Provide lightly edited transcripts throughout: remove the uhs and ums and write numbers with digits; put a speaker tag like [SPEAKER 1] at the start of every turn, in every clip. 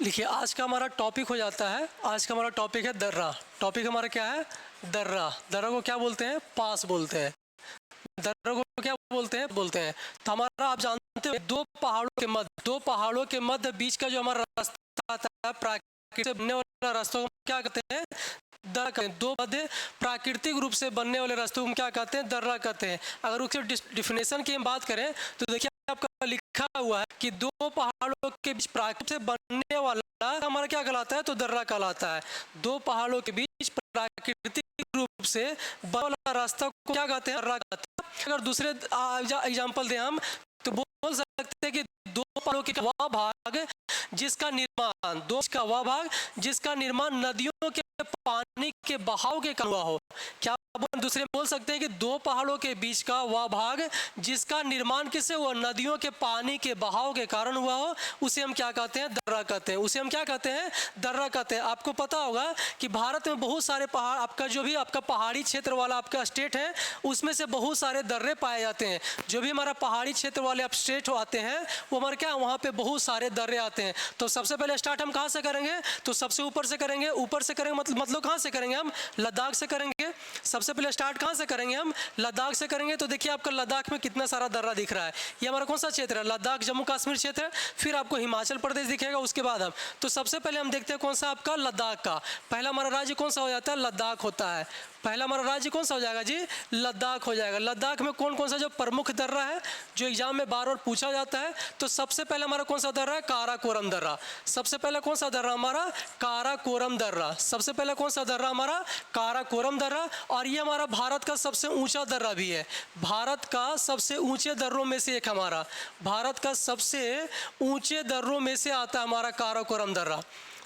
[SPEAKER 1] लिखिए, आज का हमारा टॉपिक हो जाता है, आज का हमारा टॉपिक है दर्रा। टॉपिक हमारा क्या है? दर्रा। दर्रा को क्या बोलते हैं? पास बोलते हैं। दर्रा को क्या बोलते हैं? तो हमारा, आप जानते हो, दो पहाड़ों के मध्य बीच का जो हमारा रास्ता आता है, प्राकृतिक से बनने वाला रास्ता को क्या कहते हैं? दर्रा कहते हैं। दो मध्य प्राकृतिक रूप से बनने वाले रास्तों को क्या कहते हैं? दर्रा कहते हैं। अगर उसके डिफिनेशन की हम बात करें तो देखिए, आपका लिखा हुआ है कि दो पहाड़ों के बीच प्राकृतिक से बनने वाला हमारा क्या कहलाता है? तो दर्रा कहलाता है। दो पहाड़ों के बीच प्राकृतिक रूप से बनने वाला रास्ता को क्या कहते हैं? दर्रा कहते हैं। अगर दूसरे एग्जांपल दें हम, तो बोल सकते हैं कि दो पहाड़ों के वह भाग जिसका निर्माण नदियों के पानी के बहाव के कारण हुआ हो। क्या दूसरे बोल सकते हैं कि दो पहाड़ों के बीच का वह भाग जिसका निर्माण किससे हुआ? नदियों के पानी के बहाव के कारण हुआ हो, उसे हम क्या कहते हैं? दर्रा कहते हैं। उसे हम क्या कहते हैं? दर्रा कहते हैं। आपको पता होगा कि भारत में बहुत सारे पहाड़, आपका जो भी आपका पहाड़ी क्षेत्र वाला आपका स्टेट है, उसमें से बहुत सारे दर्रे पाए जाते हैं। जो भी हमारा पहाड़ी क्षेत्र वाले आप स्टेट आते हैं, वो हमारे क्या, वहाँ पे बहुत सारे दर्रे आते हैं। तो सबसे पहले स्टार्ट हम कहाँ से करेंगे? तो सबसे ऊपर से करेंगे। ऊपर से करेंगे मतलब कहाँ से करेंगे? हम लद्दाख से करेंगे। सबसे पहले स्टार्ट कहाँ से करेंगे? हम लद्दाख से करेंगे। तो देखिए, आपका लद्दाख में कितना सारा दर्रा दिख रहा है। ये हमारा कौन सा क्षेत्र है? लद्दाख, जम्मू कश्मीर क्षेत्र है। फिर आपको हिमाचल प्रदेश दिखेगा, उसके बाद हम, तो सबसे पहले हम देखते हैं कौन सा आपका? लद्दाख का। पहला हमारा राज्य कौन सा हो जाता है? लद्दाख होता है। पहला हमारा राज्य कौन सा हो जाएगा जी? लद्दाख हो जाएगा। लद्दाख में कौन कौन सा जो प्रमुख दर्रा है, जो एग्जाम में बार बार पूछा जाता है, तो सबसे पहले हमारा कौन सा दर्रा है? काराकोरम दर्रा। सबसे पहले कौन सा दर्रा हमारा? काराकोरम दर्रा। सबसे पहले कौन सा दर्रा हमारा? काराकोरम दर्रा। और ये हमारा भारत का सबसे ऊंचा दर्रा भी है। भारत का सबसे ऊंचे दर्रों में से एक हमारा, भारत का सबसे ऊंचे दर्रों में से आता है हमारा काराकोरम दर्रा।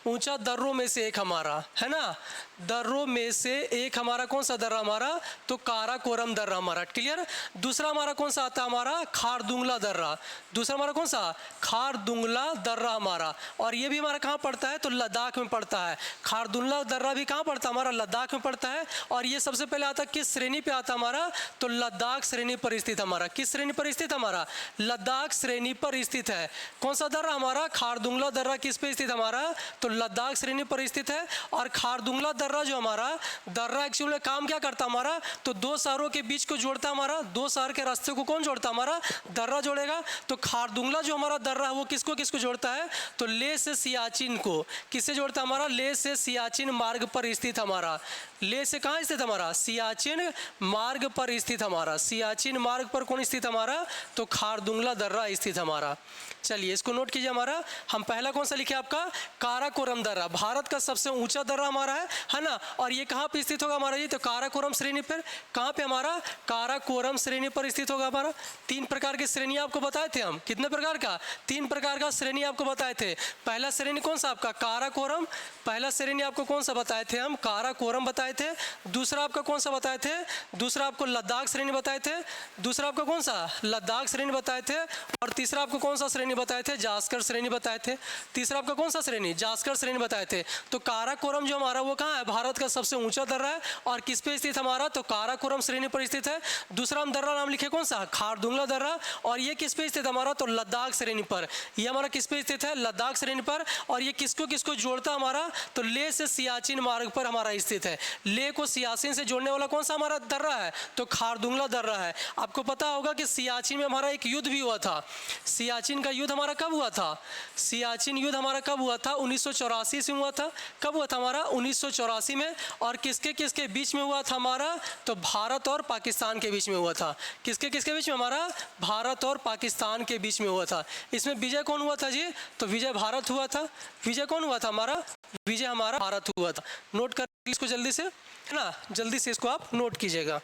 [SPEAKER 1] ऊंचा दर्रों में से एक हमारा है ना, दर्रों में से एक हमारा कौन सा दर्रा हमारा? तो काराकोरम दर्रा हमारा। क्लियर। दूसरा हमारा कौन सा आता है? हमारा खारदुंगला दर्रा। दूसरा हमारा कौन सा? खारदुंगला दर्रा हमारा। और ये भी हमारा कहाँ पड़ता है? तो लद्दाख में पड़ता है। खारदुंगला दर्रा भी कहाँ पड़ता है? हमारा लद्दाख में पड़ता है। और ये सबसे पहले आता किस श्रेणी पे आता हमारा? तो लद्दाख श्रेणी पर स्थित हमारा। किस श्रेणी पर स्थित हमारा? लद्दाख श्रेणी पर स्थित है। कौन सा दर्रा हमारा? खारदुंगला दर्रा किस पे स्थित हमारा? तो लद्दाख श्रेणी पर स्थित है। और खारदुंगला दर्रा जो हमारा दर्रा एक्चुअली काम क्या करता हमारा? तो दो शहरों के बीच को जोड़ता हमारा। दो शहर के रास्ते को कौन जोड़ता हमारा? दर्रा जोड़ेगा। तो खारदुंगला जो हमारा दर्रा है, वो किसको किसको जोड़ता है? तो लेह से सियाचिन को। किससे जोड़ता हमारा? लेह से सियाचिन मार्ग पर स्थित हमारा। लेह से कहाँ स्थित हमारा? सियाचिन मार्ग पर स्थित हमारा। सियाचिन मार्ग पर कौन स्थित हमारा? तो खारदुंगला दर्रा स्थित हमारा। चलिए, इसको नोट कीजिए। हमारा हम पहला कौन सा लिखे? आपका काराकोरम दर्रा, भारत का सबसे ऊंचा दर्रा हमारा है ना। और ये कहाँ पे स्थित होगा हमारा जी? तो काराकोरम श्रेणी पर। कहाँ पे हमारा? काराकोरम श्रेणी पर स्थित होगा हमारा। तीन प्रकार की श्रेणी आपको बताए थे हम। कितने प्रकार का? तीन प्रकार का श्रेणी आपको बताए थे। पहला श्रेणी कौन सा आपका? काराकोरम। पहला श्रेणी आपको कौन सा बताए थे हम? काराकोरम बताए थे। दूसरा आपका कौन सा बताए थे? दूसरा आपको लद्दाख श्रेणी बताए थे। दूसरा आपका कौन सा? लद्दाख श्रेणी बताए थे। और तीसरा आपको कौन सा श्रेणी बताए थे? जास्कर श्रेणी बताए थे। तीसरा आपका कौन सा श्रेणी? जास्कर श्रेणी बताए थे। तो काराकोरम जो हमारा वो कहाँ है? भारत का सबसे ऊंचा दर्रा है। और किस पे स्थित हमारा? तो काराकोरम श्रेणी पर स्थित है। दूसरा हम दर्रा नाम लिखे कौन सा? खारदुंगला दर्रा। और ये किस पे स्थित हमारा? तो लद्दाख श्रेणी पर। ये हमारा किस पे स्थित है? लद्दाख श्रेणी पर। और ये किसको किसको जोड़ता हमारा? तो लेह से सियाचिन मार्ग पर हमारा स्थित है। लेह को सियाचिन से जोड़ने वाला कौन सा हमारा दर्रा है? तो खारदुंगला दर्रा है। आपको पता होगा कि सियाचिन में हमारा एक युद्ध भी हुआ था। सियाचिन का युद्ध हमारा कब हुआ था? सियाचिन युद्ध हमारा कब हुआ था? 1984 से हुआ था। कब हुआ था हमारा? 1984 में। और किसके किसके बीच में हुआ था हमारा? तो भारत और पाकिस्तान के बीच में हुआ था। किसके किसके बीच में हमारा? भारत और पाकिस्तान के बीच में हुआ था। इसमें विजय कौन हुआ था जी? तो विजय भारत हुआ था। विजय कौन हुआ था हमारा? विजय हमारा भारत हुआ था। नोट कर इसको जल्दी से, है ना, जल्दी से इसको आप नोट कीजिएगा।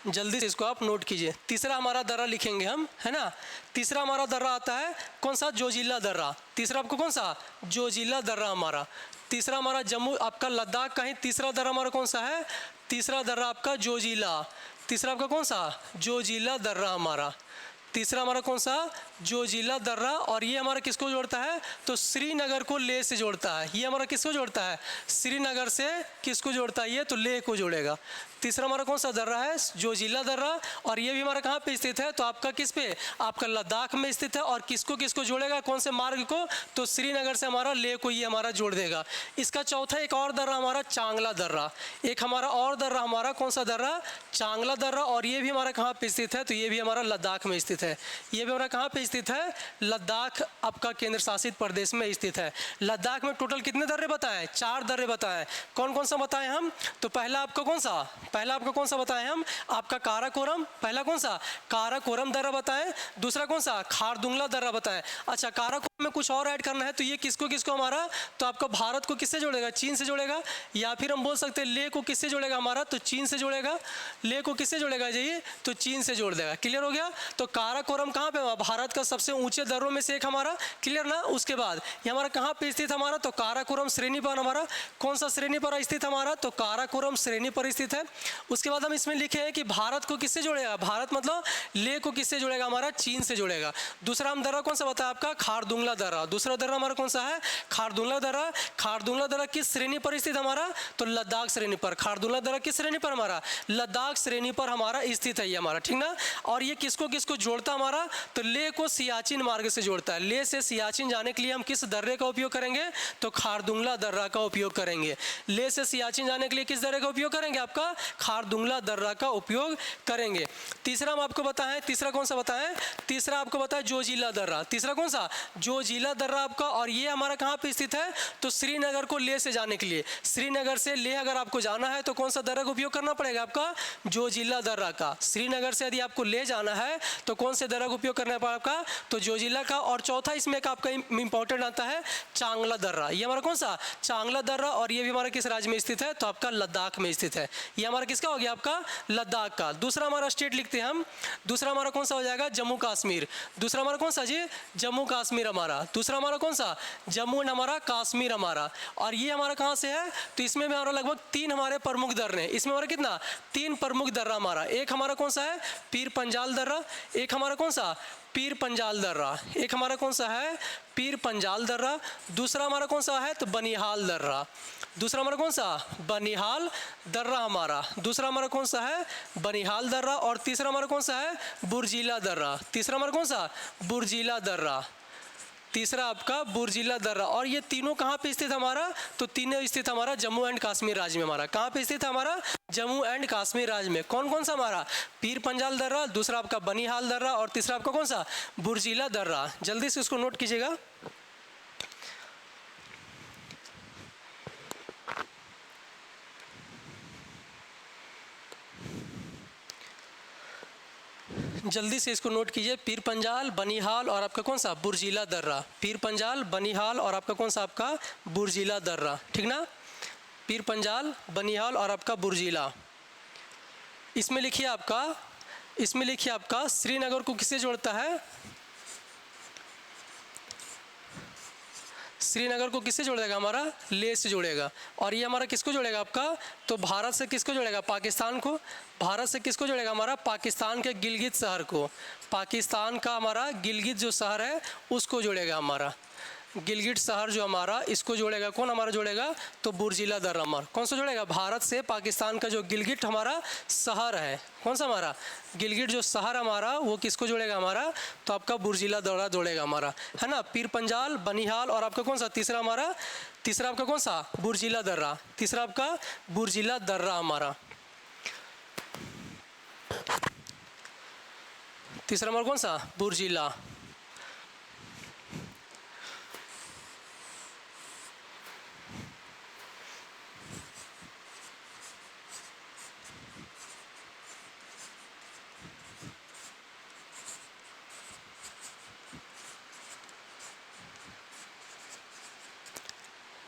[SPEAKER 1] जल्दी से इसको आप नोट कीजिए। तीसरा हमारा दर्रा लिखेंगे हम, है ना। तीसरा हमारा दर्रा आता है कौन सा? जोजिला दर्रा। तीसरा आपको कौन सा? जोजिला दर्रा हमारा। तीसरा हमारा जम्मू आपका लद्दाख का ही तीसरा दर्रा हमारा कौन सा है? तीसरा दर्रा आपका जोजिला। तीसरा आपका कौन सा? जोजिला दर्रा हमारा। तीसरा हमारा कौन सा? जोजिला दर्रा। और ये हमारा किसको जोड़ता है? तो श्रीनगर को लेह से जोड़ता है। ये हमारा किसको जोड़ता है? श्रीनगर से किसको जोड़ता है? ये तो लेह को जोड़ेगा। तीसरा हमारा कौन सा दर्रा है, जोजिला दर्रा, और ये भी हमारा कहाँ पे स्थित है, तो आपका किस पे, आपका लद्दाख में स्थित है। और किसको किसको जोड़ेगा, कौन से मार्ग को, तो श्रीनगर से हमारा लेह को ये हमारा जोड़ देगा। इसका चौथा एक और दर्रा हमारा चांगला दर्रा, एक हमारा और दर्रा हमारा कौन सा दर्रा, चांगला दर्रा, और ये भी हमारा कहाँ पे स्थित है, तो ये भी हमारा लद्दाख में स्थित है। ये भी हमारा कहाँ पे स्थित है, लद्दाख आपका केंद्र शासित प्रदेश में स्थित है। लद्दाख में टोटल कितने दर्रे बताएं, 4 दर्रे बताएं। कौन कौन सा बताएं हम, तो पहला आपका कौन सा, पहला आपका कौन सा बताएं हम, आपका काराकोरम, पहला कौन सा, काराकोरम दर्रा बताएं। दूसरा कौन सा, खारदुंगला दर्रा बताएं। अच्छा, काराकोरम में कुछ और ऐड करना है, तो ये किसको किसको हमारा, तो आपका भारत को किससे जोड़ेगा, चीन से जोड़ेगा, या फिर हम बोल सकते हैं लेह को किससे जोड़ेगा हमारा, तो चीन से जोड़ेगा। लेह को किससे जोड़ेगा जाइए, तो चीन से जोड़ देगा। क्लियर हो गया। तो काराकोरम कहाँ पे, भारत का सबसे ऊंचे दर्रों में से एक हमारा, क्लियर ना। उसके बाद ये हमारा कहाँ पे स्थित हमारा, तो काराकोरम श्रेणी पर हमारा, कौन सा श्रेणी पर स्थित हमारा, तो काराकोरम श्रेणी पर स्थित है। उसके बाद हम इसमें लिखे हैं कि भारत को किससे जोड़ेगा, भारत मतलब लेह को किससे जोड़ेगा हमारा, चीन से जोड़ेगा। दूसरा हम दर्रा कौन सा बताया आपका, खारदुंगला दर्रा। दूसरा दर्रा हमारा कौन सा है, खारदुंगला दर्रा। खारदुंगला दर्रा किस श्रेणी पर स्थित हमारा, तो लद्दाख श्रेणी पर। खारदुंगला दर्रा किस श्रेणी पर हमारा, लद्दाख श्रेणी पर हमारा स्थित है ये हमारा, ठीक ना। और ये किसको किसको जोड़ता हमारा, तो लेह को सियाचिन मार्ग से जोड़ता है। लेह से सियाचिन जाने के लिए हम किस दर्रे का उपयोग करेंगे, तो खारदुंगला दर्रा का उपयोग करेंगे। लेह से सियाचिन जाने के लिए किस दर्रे का उपयोग करेंगे, आपका खारदुंगला दर्रा का उपयोग करेंगे। तीसरा हम आपको बताएं, तीसरा कौन सा बताएं, तीसरा आपको बताएं जोजिला दर्रा। तीसरा कौन सा, जोजिला दर्रा आपका, और ये हमारा कहाँ पे स्थित है, तो श्रीनगर को लेह से जाने के लिए, श्रीनगर से लेह अगर आपको जाना है तो कौन सा दर्रा का उपयोग करना पड़ेगा, आपका जोजिला दर्रा का। श्रीनगर से यदि आपको ले जाना है तो कौन से दर्रा का उपयोग करना है आपका, तो जोजिला का। और चौथा इसमें एक आपका इंपॉर्टेंट आता है चांगला दर्रा। ये हमारा कौन सा, चांगला दर्रा, और ये भी हमारा किस राज्य में स्थित है, तो आपका लद्दाख में स्थित है। ये हमारा किसका हो गया, आपका लद्दाख का। दूसरा हमारा स्टेट लिखते हैं हम, दूसरा हमारा कौन सा हो जाएगा, जम्मू कश्मीर। दूसरा हमारा कौन सा जी, जम्मू कश्मीर हमारा। दूसरा हमारा कौन सा, जम्मू एंड हमारा कश्मीर हमारा। और ये हमारा कहाँ से है, तो इसमें हमारा लगभग 3 हमारे प्रमुख दर्रे हैं। इसमें हमारा कितना, 3 प्रमुख दर्रा हमारा। एक हमारा कौन सा है, पीर पंजाल दर्रा। एक हमारा कौन सा, पीर पंजाल दर्रा। एक हमारा कौन सा है, पीर पंजाल दर्रा। दूसरा हमारा कौन सा है, तो बनिहाल दर्रा। दूसरा हमारा कौन सा, बनिहाल दर्रा हमारा। दूसरा हमारा कौन सा है, बनिहाल दर्रा। और तीसरा हमारा कौन सा है, बुर्जिला दर्रा। तीसरा हमारा कौन सा, बुर्जिला दर्रा। तीसरा आपका बुर्जिला दर्रा। और ये तीनों कहाँ पे स्थित हमारा, तो तीनों स्थित हमारा जम्मू एंड कश्मीर राज्य में। हमारा कहाँ पे स्थित है हमारा, जम्मू एंड कश्मीर राज्य में। कौन कौन सा हमारा, पीर पंजाल दर्रा, दूसरा आपका बनिहाल दर्रा, और तीसरा आपका कौन सा, बुर्जिला दर्रा। जल्दी से इसको नोट कीजिएगा। जल्दी से इसको नोट कीजिए, पीर पंजाल, बनिहाल और आपका कौन सा, बुर्जिला दर्रा। पीर पंजाल, बनिहाल और आपका कौन सा, आपका बुर्जिला दर्रा, ठीक ना। पीर पंजाल, बनिहाल और आपका बुर्जिला। इसमें लिखिए आपका, इसमें लिखिए आपका श्रीनगर को किससे जोड़ता है, श्रीनगर को किससे जोड़ेगा हमारा, लेह से जोड़ेगा। और ये हमारा किसको जोड़ेगा आपका, तो भारत से किसको जोड़ेगा, पाकिस्तान को। भारत से किसको जोड़ेगा हमारा, पाकिस्तान के गिलगित शहर को। पाकिस्तान का हमारा गिलगित जो शहर है उसको जोड़ेगा हमारा, गिलगिट शहर जो हमारा, इसको जोड़ेगा कौन हमारा जोड़ेगा, तो बुर्जिला दर्रा हमारा। कौन सा जोड़ेगा, भारत से पाकिस्तान का जो गिलगिट हमारा शहर है, कौन सा हमारा गिलगिट जो शहर हमारा, वो किसको जोड़ेगा हमारा, तो आपका बुर्जिला दर्रा जोड़ेगा हमारा, है ना। पीर पंजाल, बनिहाल और आपका कौन सा तीसरा हमारा, तीसरा आपका कौन सा, बुर्जिला दर्रा। तीसरा आपका बुर्जिला दर्रा हमारा। तीसरा हमारा कौन सा, बुर्जिला।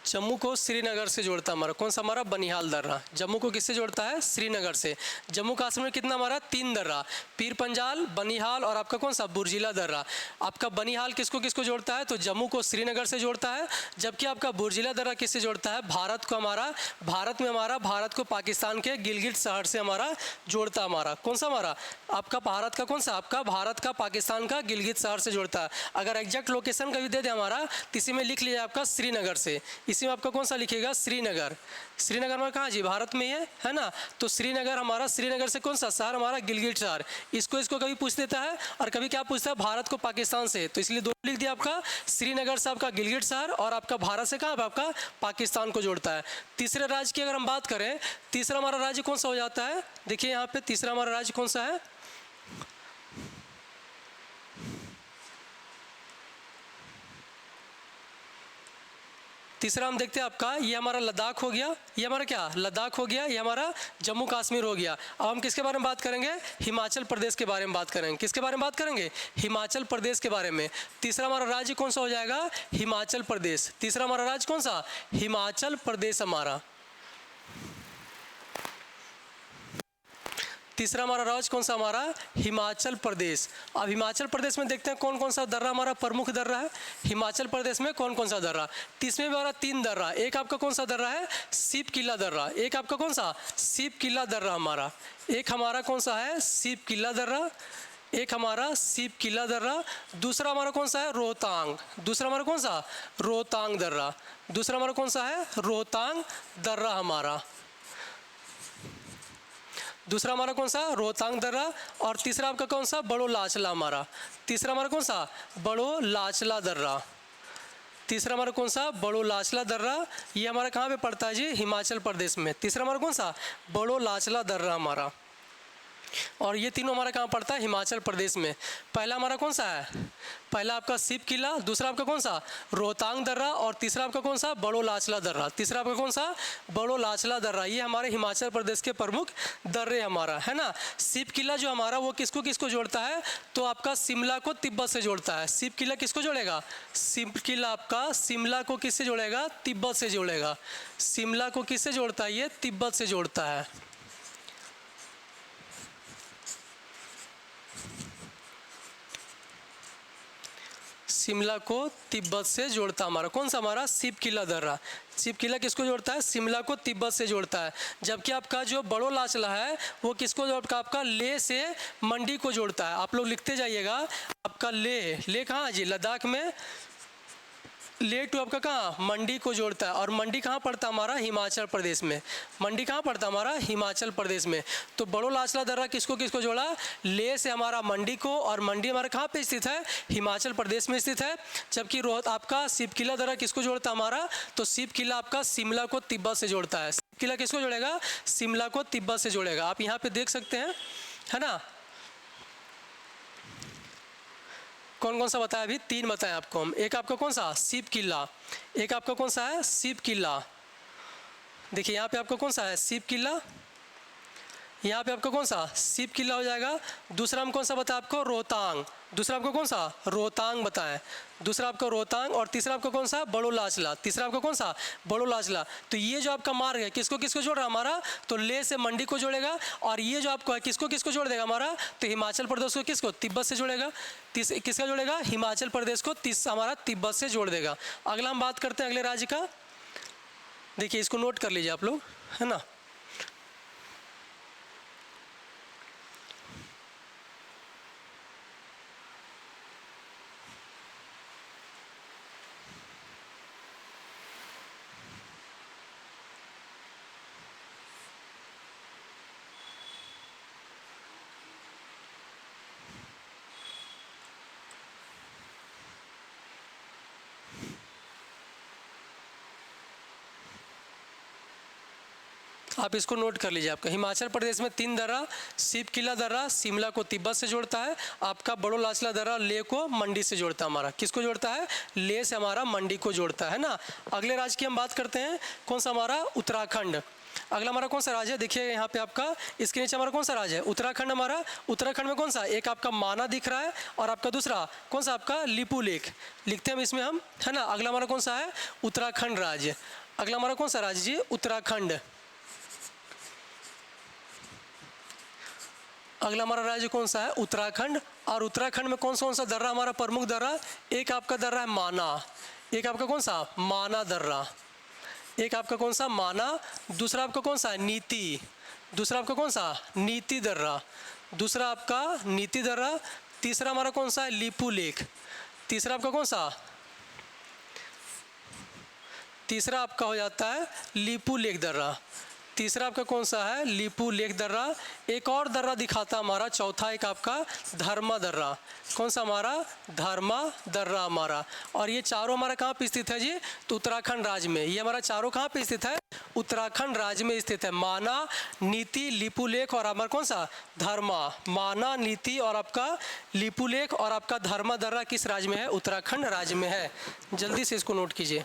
[SPEAKER 1] जम्मू को श्रीनगर से जोड़ता है हमारा, कौन सा हमारा, बनिहाल दर्रा। जम्मू को किससे जोड़ता है, श्रीनगर से। जम्मू कश्मीर में कितना हमारा, 3 दर्रा, पीर पंजाल, बनिहाल और आपका कौन सा, बुर्जिला दर्रा। आपका बनिहाल किसको किसको जोड़ता है, तो जम्मू को श्रीनगर से जोड़ता है। जबकि आपका बुर्जिला दर्रा किससे जोड़ता है, भारत को हमारा, भारत में हमारा, भारत को पाकिस्तान के गिलगिट शहर से हमारा जोड़ता है हमारा। कौन सा हमारा, आपका भारत का कौन सा, आपका भारत का पाकिस्तान का गिलगित शहर से जोड़ता है। अगर एग्जैक्ट लोकेशन का भी दे दे हमारा, तो इसी में लिख लीजिए आपका श्रीनगर से, इसी में आपका कौन सा लिखिएगा, श्रीनगर। श्रीनगर हमारा कहाँ जी, भारत में ही है ना। तो श्रीनगर हमारा, श्रीनगर से कौन सा शहर हमारा, गिलगित शहर। इसको कभी पूछ देता है और कभी क्या पूछता है, भारत को पाकिस्तान से, तो इसलिए दो लिख दिया आपका, श्रीनगर से आपका गिलगित शहर और आपका भारत से कहाँ आपका पाकिस्तान को जोड़ता है। तीसरे राज्य की अगर हम बात करें, तीसरा हमारा राज्य कौन सा हो जाता है, देखिए यहाँ पे तीसरा हमारा राज्य कौन सा है, तीसरा हम देखते हैं आपका, ये हमारा लद्दाख हो गया, ये हमारा क्या लद्दाख हो गया, ये हमारा जम्मू कश्मीर हो गया। अब हम किसके बारे में बात करेंगे, हिमाचल प्रदेश के बारे में बात करेंगे। किसके बारे में बात करेंगे, हिमाचल प्रदेश के बारे में। तीसरा हमारा राज्य कौन सा हो जाएगा, हिमाचल प्रदेश। तीसरा हमारा राज्य कौन सा, हिमाचल प्रदेश हमारा। तीसरा हमारा राज्य कौन सा हमारा, हिमाचल प्रदेश। अब हिमाचल प्रदेश में देखते हैं कौन कौन सा दर्रा हमारा प्रमुख दर्रा है। हिमाचल प्रदेश में कौन कौन सा दर्रा, इसमें भी हमारा 3 दर्रा। एक आपका कौन सा दर्रा है, सीप किला दर्रा। एक आपका कौन सा, सीप किला दर्रा हमारा। एक हमारा कौन सा है, सीप किला दर्रा। एक हमारा सीप किला दर्रा। दूसरा हमारा कौन सा है, रोहतांग। दूसरा हमारा कौन सा, रोहतांग दर्रा। दूसरा हमारा कौन सा है, रोहतांग दर्रा हमारा। दूसरा हमारा कौन सा, रोहतांग दर्रा। और तीसरा आपका कौन सा, बड़ो लाचला हमारा। तीसरा हमारा कौन सा, बड़ो लाचला दर्रा। तीसरा हमारा कौन सा, बड़ो लाचला दर्रा। ये हमारा कहाँ पे पड़ता है जी, हिमाचल प्रदेश में। तीसरा हमारा कौन सा, बड़ो लाचला दर्रा हमारा। और ये तीनों हमारा कहाँ पड़ता है, हिमाचल प्रदेश में। पहला हमारा कौन सा है, पहला आपका सीप किला। दूसरा आपका कौन सा, रोहतांग दर्रा। और तीसरा आपका कौन सा, बड़ो लाचला दर्रा। तीसरा आपका कौन सा, बड़ो लाचला दर्रा। ये हमारे हिमाचल प्रदेश के प्रमुख दर्रे हमारा है ना। सीप किला जो हमारा वो किसको किसको जोड़ता है, तो आपका शिमला को तिब्बत से जोड़ता है। सीप किला किसको जोड़ेगा, सीप किला आपका शिमला को किससे जोड़ेगा, तिब्बत से जोड़ेगा। शिमला को किससे जोड़ता है, ये तिब्बत से जोड़ता है। शिमला को तिब्बत से जोड़ता हमारा कौन सा, हमारा सीप किला दर्रा। सीप किला किसको जोड़ता है, शिमला को तिब्बत से जोड़ता है। जबकि आपका जो बड़ो लाचला है वो किसको जोड़ता है, आपका लेह से मंडी को जोड़ता है। आप लोग लिखते जाइएगा, आपका लेह कहाँ जी, लद्दाख में। लेह टू आपका कहाँ, मंडी को जोड़ता है। और मंडी कहाँ पड़ता है हमारा, हिमाचल प्रदेश में। मंडी कहाँ पड़ता है हमारा, हिमाचल प्रदेश में। तो बड़ो लाचला दर्रा किसको किसको जोड़ा, लेह से हमारा मंडी को। और मंडी हमारा कहाँ पे स्थित है, हिमाचल प्रदेश में स्थित है। जबकि आपका सीप किला दर्रा किसको जोड़ता है हमारा, तो सीप किला आपका शिमला को तिब्बत से जोड़ता है। सीप किला किसको जोड़ेगा, शिमला को तिब्बत से जोड़ेगा। आप यहाँ पे देख सकते हैं है ना। कौन कौन सा बताया, अभी 3 बताया आपको हम। एक आपका कौन सा, सीप किला। एक आपका कौन सा है, सीप किला। देखिए यहाँ पे आपका कौन सा है, सीप किला। यहाँ पे आपका कौन सा, सीप किला हो जाएगा। दूसरा हम कौन सा बताया आपको, रोहतांग। दूसरा आपको कौन सा, रोहतांग बताएं। दूसरा आपका रोहतांग। और तीसरा आपका कौन सा, बड़ो लाचला। तीसरा आपका कौन सा, बड़ो लाचला। तो ये जो आपका मार्ग है किसको किसको जोड़ रहा है हमारा, तो लेह से मंडी को जोड़ेगा। और ये जो आपको है किसको किसको जोड़ देगा हमारा, तो हिमाचल प्रदेश को किसको, तिब्बत से जोड़ेगा। किसका जोड़ेगा, हिमाचल प्रदेश को हमारा तिब्बत से जोड़ देगा। अगला हम बात करते हैं अगले राज्य का। देखिए इसको नोट कर लीजिए आप लोग है ना। आप इसको नोट कर लीजिए। आपका हिमाचल प्रदेश में 3 दर्रा, सीप किला दर्रा शिमला को तिब्बत से जोड़ता है। आपका बड़ो लाचला दर्रा लेह को मंडी से जोड़ता है। हमारा किसको जोड़ता है, लेह से हमारा मंडी को जोड़ता है ना। अगले राज्य की हम बात करते हैं, कौन सा हमारा, उत्तराखंड। अगला हमारा कौन सा राज्य है, देखिए यहाँ पे आपका इसके नीचे हमारा कौन सा राज्य है, उत्तराखंड हमारा। उत्तराखंड में कौन सा, एक आपका माना दिख रहा है और आपका दूसरा कौन सा आपका लिपू लेक लिखते हैं इसमें हम है ना। अगला हमारा कौन सा है, उत्तराखंड राज्य। अगला हमारा कौन सा राज्य जी, उत्तराखंड। अगला हमारा राज्य कौन सा है, उत्तराखंड। और उत्तराखंड में कौन सा दर्रा हमारा प्रमुख दर्रा, एक आपका दर्रा है माना। एक आपका कौन सा, माना दर्रा। एक आपका कौन सा, माना। दूसरा आपका कौन सा, नीति। दूसरा आपका कौन सा, नीति दर्रा। दूसरा आपका नीति दर्रा। तीसरा हमारा कौन सा है, लिपू लेक। तीसरा आपका कौन सा, तीसरा आपका हो जाता है लीपू लेक दर्रा। तीसरा आपका कौन सा है? लीपू लेक दर्रा। एक और दर्रा दिखाता हमारा चौथा, एक आपका धर्मा दर्रा। कौन सा हमारा? धर्मा दर्रा हमारा। और ये चारों हमारा कहाँ पे स्थित है जी? तो उत्तराखंड राज्य में। ये हमारा चारों कहाँ पे स्थित है? उत्तराखंड राज्य में स्थित है। माना, नीति, लीपू लेक और हमारा कौन सा? धर्मा। माना, नीति और आपका लीपू लेक और आपका धर्मा दर्रा किस राज्य में है? उत्तराखंड राज्य में है। जल्दी से इसको नोट कीजिए।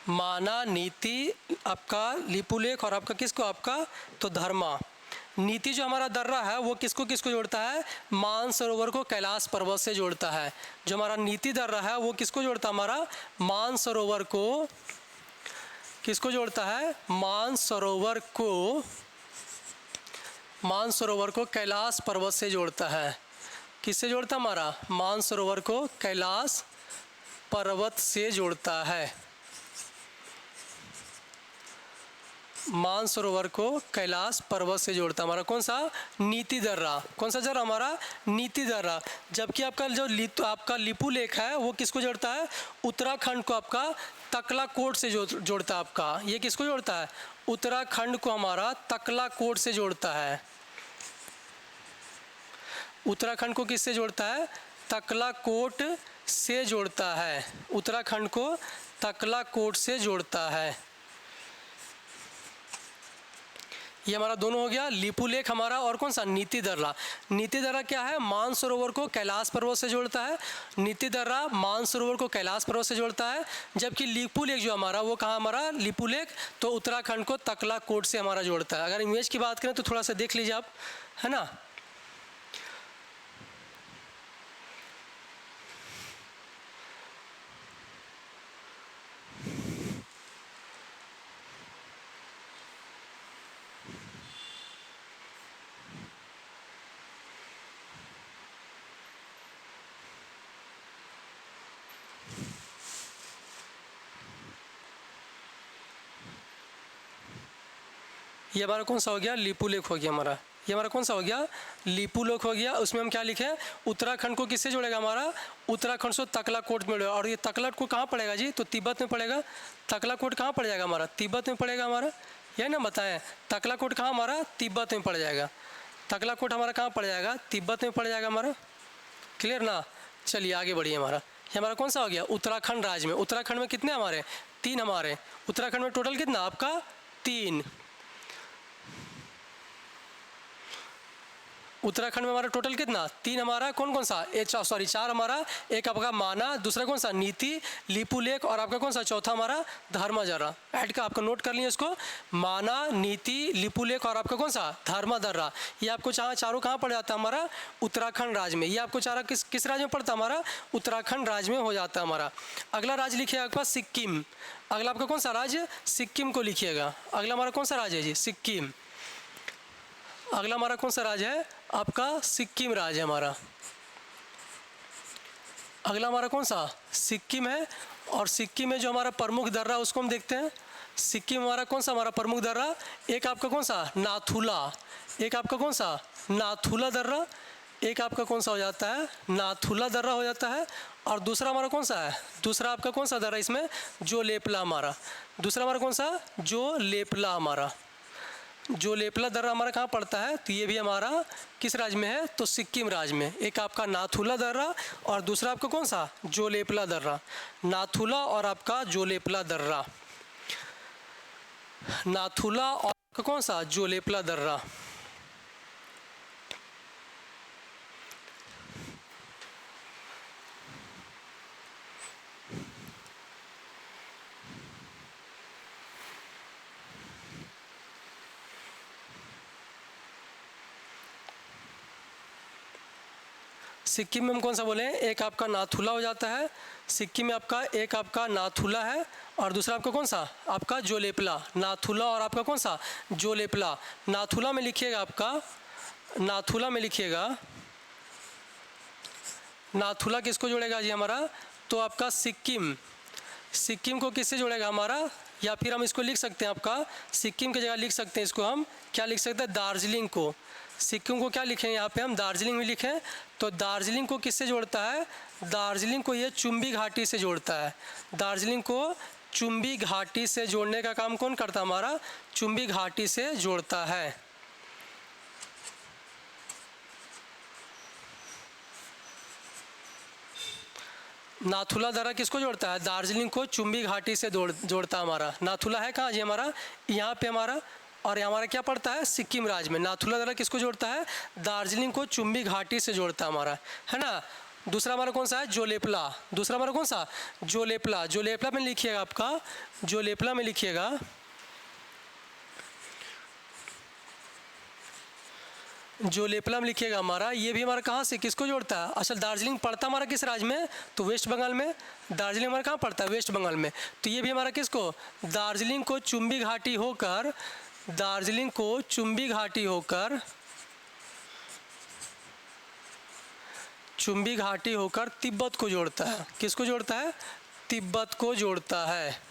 [SPEAKER 1] माना, नीति, आपका लीपू लेक और आपका किसको? आपका तो धर्मा। नीति जो हमारा दर्रा है वो किसको किसको जोड़ता है? मानसरोवर को कैलाश पर्वत से जोड़ता है। जो हमारा नीति दर्रा है वो किसको जोड़ता है? हमारा मानसरोवर को किसको जोड़ता है? मानसरोवर को कैलाश पर्वत से जोड़ता है। किससे जोड़ता है? हमारा मानसरोवर को कैलाश पर्वत से जोड़ता है। मानसरोवर को कैलाश पर्वत से जोड़ता है हमारा कौन सा? नीति दर्रा। कौन सा दर्रा? हमारा नीति दर्रा। जबकि आपका जो आपका लीपू लेक है वो किसको जोड़ता है? उत्तराखंड को आपका तकलाकोट से जोड़ता है। आपका ये किसको जोड़ता है? उत्तराखंड को हमारा तकलाकोट से जोड़ता है। उत्तराखंड को किससे जोड़ता है? तकलाकोट से जोड़ता है। उत्तराखंड को तकलाकोट से जोड़ता है। ये हमारा दोनों हो गया, लीपू लेक हमारा और कौन सा? नीति दर्रा। नीति दर्रा क्या है? मानसरोवर को कैलाश पर्वत से जोड़ता है। नीति दर्रा मानसरोवर को कैलाश पर्वत से जोड़ता है। जबकि लीपू लेक जो हमारा वो कहाँ? हमारा लीपू लेक तो उत्तराखंड को तकलाकोट से हमारा जोड़ता है। अगर इमेज की बात करें तो थोड़ा सा देख लीजिए आप, है ना। ये हमारा कौन सा हो गया? लीपू लेक हो गया हमारा। ये हमारा कौन सा हो गया? लीपू लेक हो गया। उसमें हम क्या लिखे? उत्तराखंड को किससे जोड़ेगा? हमारा उत्तराखंड से तकलाकोट में जोड़ेगा। और ये तकलाकोट कहाँ पड़ेगा जी? तो तिब्बत में पड़ेगा। तकलाकोट कहाँ पड़ जाएगा? हमारा तिब्बत में पड़ेगा हमारा। यही ना बताएं, तकलाकोट कहाँ? हमारा तिब्बत में पड़ जाएगा। तकलाकोट हमारा कहाँ पड़ जाएगा? तिब्बत में पड़ जाएगा हमारा। क्लियर ना? चलिए आगे बढ़िए। हमारा ये हमारा कौन सा हो गया? उत्तराखंड राज्य में। उत्तराखंड में कितने हमारे? 3 हमारे। उत्तराखंड में टोटल कितना आपका? 3। उत्तराखंड में हमारा टोटल कितना? 3 हमारा। कौन कौन सा? 4 हमारा। एक आपका माना, दूसरा कौन सा? नीति, लीपू लेक और आपका कौन सा? चौथा हमारा धर्मा दर्रा। ऐड का आपका नोट कर लिए इसको। माना, नीति, लीपू लेक और आपका कौन सा? धर्मा दर्रा। ये आपको चारों कहाँ पड़ जाता है? हमारा उत्तराखंड राज्य में। ये आपको चारा किस राज्य में पड़ता है? हमारा उत्तराखंड राज्य में हो जाता है हमारा। अगला राज्य लिखिएगा आपका सिक्किम। अगला आपका कौन सा राज्य? सिक्किम को लिखिएगा। अगला हमारा कौन सा राज्य है जी? सिक्किम। अगला हमारा कौन सा राज्य है? आपका सिक्किम राज्य हमारा। अगला हमारा कौन सा? सिक्किम है। और सिक्किम में जो हमारा प्रमुख दर्रा उसको हम देखते हैं। सिक्किम हमारा कौन सा? हमारा प्रमुख दर्रा एक आपका कौन सा? नाथुला। एक आपका कौन सा? नाथुला दर्रा। एक आपका कौन सा हो जाता है? नाथुला दर्रा हो जाता है। और दूसरा हमारा कौन सा है? दूसरा आपका कौन सा दर्रा इसमें? जो लेपला हमारा। दूसरा हमारा कौन सा? जो लेपला हमारा। जो लेपला दर्रा हमारा कहाँ पड़ता है? तो ये भी हमारा किस राज्य में है? तो सिक्किम राज्य में। एक आपका नाथुला दर्रा और दूसरा आपका कौन सा? जो लेपला दर्रा। नाथुला और आपका जो लेपला दर्रा। नाथुला और आपका कौन सा? जो लेपला दर्रा। सिक्किम में हम कौन सा बोले? एक आपका नाथुला हो जाता है। सिक्किम में आपका एक आपका नाथुला है और दूसरा आपका कौन सा? आपका जो लेपला। नाथुला और आपका कौन सा? जो लेपला। नाथुला में लिखिएगा आपका, नाथुला में लिखिएगा। नाथुला किसको जोड़ेगा जी हमारा? तो आपका सिक्किम। सिक्किम को किससे जोड़ेगा? हमारा या फिर हम इसको लिख सकते हैं, आपका सिक्किम की जगह लिख सकते हैं इसको हम क्या लिख सकते हैं, दार्जिलिंग को। सिक्किम को क्या लिखें यहाँ पे हम, दार्जिलिंग में लिखें। तो दार्जिलिंग को किससे जोड़ता है, दार्जिलिंग को ये चुंबी घाटी से जोड़ता है। दार्जिलिंग को चुंबी घाटी से जोड़ने का काम कौन करता है, हमारा चुंबी घाटी से जोड़ता है। नाथुला दर्रा किसको जोड़ता है, दार्जिलिंग को चुंबी घाटी से जोड़ता है हमारा। नाथुला है कहाँ जी हमारा, यहाँ पे हमारा, और हमारा क्या पड़ता है, सिक्किम राज्य में। नाथुला दर्रा किसको जोड़ता है, दार्जिलिंग को चुंबी घाटी से जोड़ता है हमारा, है ना। दूसरा हमारा कौन सा है, जोलेपला। दूसरा हमारा कौन सा, जोलेपला। जोलेपला में लिखिएगा आपका, जोलेपला में लिखिएगा, जोलेपला में लिखिएगा हमारा। ये भी हमारा कहाँ से किसको जोड़ता है, असल दार्जिलिंग पड़ता हमारा किस राज्य में, तो वेस्ट बंगाल में। दार्जिलिंग हमारा कहाँ पड़ता है, वेस्ट बंगाल में। तो ये भी हमारा किसको, दार्जिलिंग को चुंबी घाटी होकर, दार्जिलिंग को चुंबी घाटी होकर, चुंबी घाटी होकर तिब्बत को जोड़ता है। किसको जोड़ता है, तिब्बत को जोड़ता है।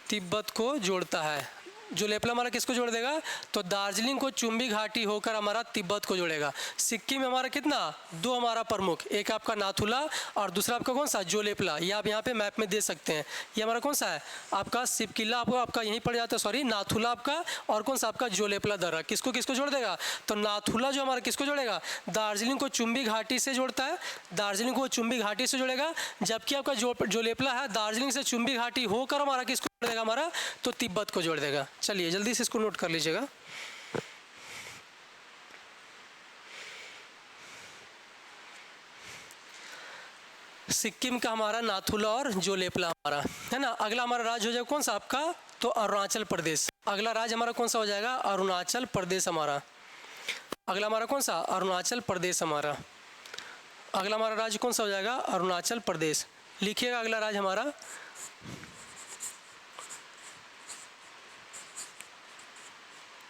[SPEAKER 1] तिब्बत को जोड़ता है। जोलेपला हमारा किसको जोड़ देगा, तो दार्जिलिंग को चुंबी घाटी होकर हमारा तिब्बत को जोड़ेगा। सिक्किम में हमारा कितना, दो हमारा प्रमुख, एक आपका नाथुला और दूसरा आपका कौन सा, जोलेपला। ये आप यहाँ पे मैप में दे सकते हैं। ये हमारा कौन सा है, आपका सिपकिला आपका यहीं पड़ जाता है, सॉरी नाथुला आपका, और कौन सा आपका जोलेपला दर्रा। किसको किसको जोड़ देगा, तो नाथुला जो हमारा किसको जोड़ेगा, दार्जिलिंग को चुंबी घाटी से जोड़ता है, दार्जिलिंग को चुंबी घाटी से जोड़ेगा। जबकि आपका जोलेपला है दार्जिलिंग से चुंबी घाटी होकर हमारा किसको जोड़ देगा, हमारा तो तिब्बत को जोड़ देगा। चलिए जल्दी से इसको नोट कर लीजिएगा। सिक्किम का हमारा नाथुला और जोलेपला हमारा, है ना। अगला हमारा राज्य हो जाएगा कौन सा आपका, तो अरुणाचल प्रदेश। अगला राज्य हमारा कौन सा हो जाएगा, अरुणाचल प्रदेश हमारा। अगला हमारा कौन सा, अरुणाचल प्रदेश हमारा। अगला हमारा राज्य कौन सा हो जाएगा, अरुणाचल प्रदेश। लिखिएगा अगला राज्य हमारा,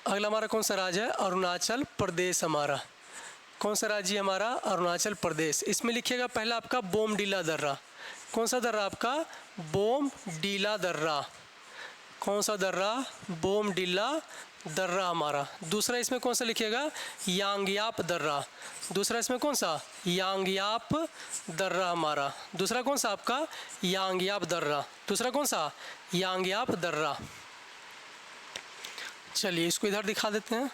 [SPEAKER 1] अगला हमारा कौन सा राज्य है, अरुणाचल प्रदेश हमारा। कौन सा राज्य हमारा, अरुणाचल प्रदेश। इसमें लिखिएगा पहला आपका बोमडीला दर्रा। कौन सा दर्रा आपका, बोमडीला दर्रा। कौन सा दर्रा, बोमडीला दर्रा हमारा। दूसरा इसमें कौन सा लिखिएगा, यांगयाप दर्रा। दूसरा इसमें कौन सा, यांगयाप दर्रा हमारा। दूसरा कौन सा आपका, यांगयाप दर्रा। दूसरा कौन सा, यांगयाप दर्रा। चलिए इसको इधर दिखा देते हैं।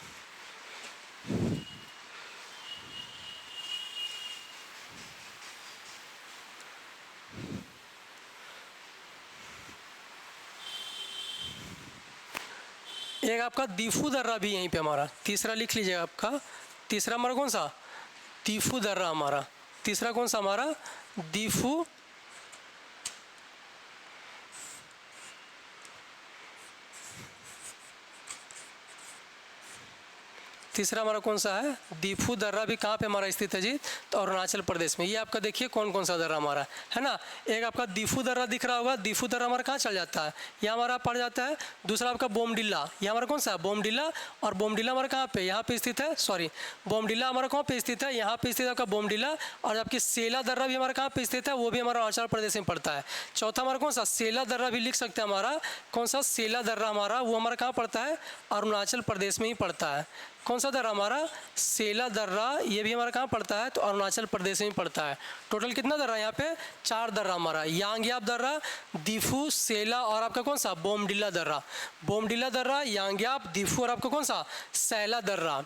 [SPEAKER 1] एक आपका दीफू दर्रा भी यहीं पे हमारा, तीसरा लिख लीजिएगा आपका। तीसरा हमारा कौन सा, दीफू दर्रा हमारा। तीसरा कौन सा हमारा, दीफू तीसरा हमारा कौन सा है, दीफू दर्रा भी कहाँ पे हमारा स्थित है जी, तो अरुणाचल प्रदेश में। ये आपका देखिए कौन कौन सा दर्रा हमारा है ना। एक आपका दीफू दर्रा दिख रहा होगा, दीफू दर्रा हमारा कहाँ चल जाता है, ये हमारा पड़ जाता है। दूसरा आपका बोमडिल्ला, ये हमारा कौन सा है, बोमडिल्ला। और बोमडिल्ला हमारा कहाँ पे, यहाँ पे स्थित है, सॉरी बोमडिल्ला हमारा कहाँ पे स्थित है, यहाँ पे स्थित है आपका बोमडिल्ला। और आपकी सेला दर्रा भी हमारा कहाँ पे स्थित है, वो भी हमारा अरुणाचल प्रदेश में पड़ता है। चौथा हमारा कौन सा, सेला दर्रा भी लिख सकते हैं हमारा। कौन सा, सेला दर्रा हमारा, वो हमारा कहाँ पड़ता है, अरुणाचल प्रदेश में ही पड़ता है। कौन सा दर्रा हमारा, सेला दर्रा, ये भी हमारा कहाँ पड़ता है, तो अरुणाचल प्रदेश में ही पड़ता है। टोटल कितना दर्रा यहाँ पे, 4 दर्रा हमारा, यांगयाप दर्रा, दीफू, सेला और आपका कौन सा, बोमडिल्ला दर्रा। बोमडिल्ला दर्रा, यांगयाप, दीफू और आपका कौन सा, सैला दर्रा।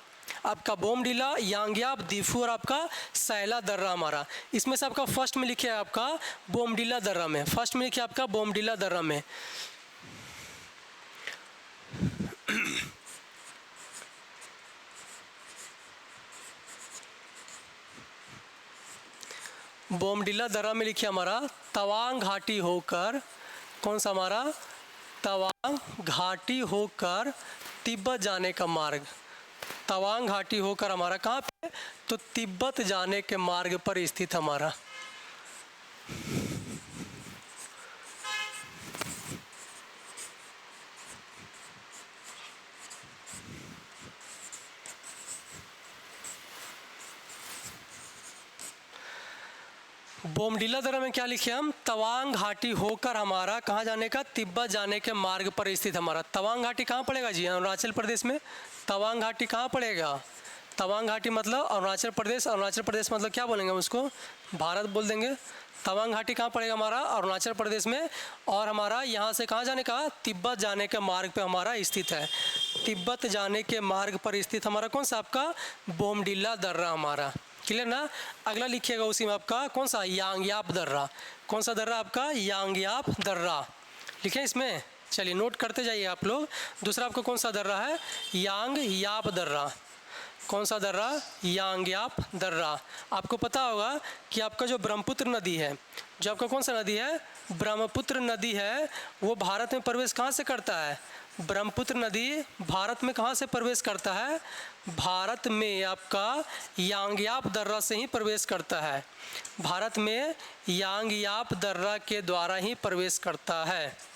[SPEAKER 1] आपका बोमडिल्ला, यांगयाप, दीफू और आपका सैला दर्रा हमारा। इसमें से आपका फर्स्ट में लिखिए आपका बोमडिल्ला दर्रा में, फर्स्ट में लिखिए आपका बोमडिल्ला दर्रा में। बोमडिल्ला दर्रा में लिखिए हमारा तवांग घाटी होकर, कौन सा हमारा, तवांग घाटी होकर तिब्बत जाने का मार्ग। तवांग घाटी होकर हमारा कहाँ पे, तो तिब्बत जाने के मार्ग पर स्थित हमारा। बोमडिला दर्रा में क्या लिखे हम, तवांग घाटी होकर हमारा कहाँ जाने का, तिब्बत जाने के मार्ग पर स्थित हमारा। तवांग घाटी कहाँ पड़ेगा जी, अरुणाचल प्रदेश में। तवांग घाटी कहाँ पड़ेगा, तवांग घाटी मतलब अरुणाचल प्रदेश। अरुणाचल प्रदेश मतलब क्या बोलेंगे हम उसको, भारत बोल देंगे। तवांग घाटी कहाँ पड़ेगा हमारा, अरुणाचल प्रदेश में। और हमारा यहाँ से कहाँ जाने का, तिब्बत जाने के मार्ग पे हमारा स्थित है। तिब्बत जाने के मार्ग पर स्थित हमारा कौन सा आपका, बोमडिला दर्रा हमारा। क्लियर ना। अगला लिखिएगा उसी में आपका कौन सा, यांगयाप दर्रा। कौन सा दर्रा आपका, यांगयाप दर्रा लिखे इसमें। चलिए नोट करते जाइए आप लोग। दूसरा आपका कौन सा दर्रा है, यांगयाप दर्रा। कौन सा दर्रा, यांगयाप दर्रा। आपको पता होगा कि आपका जो ब्रह्मपुत्र नदी है, जो आपका कौन सा नदी है, ब्रह्मपुत्र नदी है, वो भारत में प्रवेश कहाँ से करता है, ब्रह्मपुत्र नदी भारत में कहाँ से प्रवेश करता है, भारत में आपका यांगयाप दर्रा से ही प्रवेश करता है। भारत में यांगयाप दर्रा के द्वारा ही प्रवेश करता है।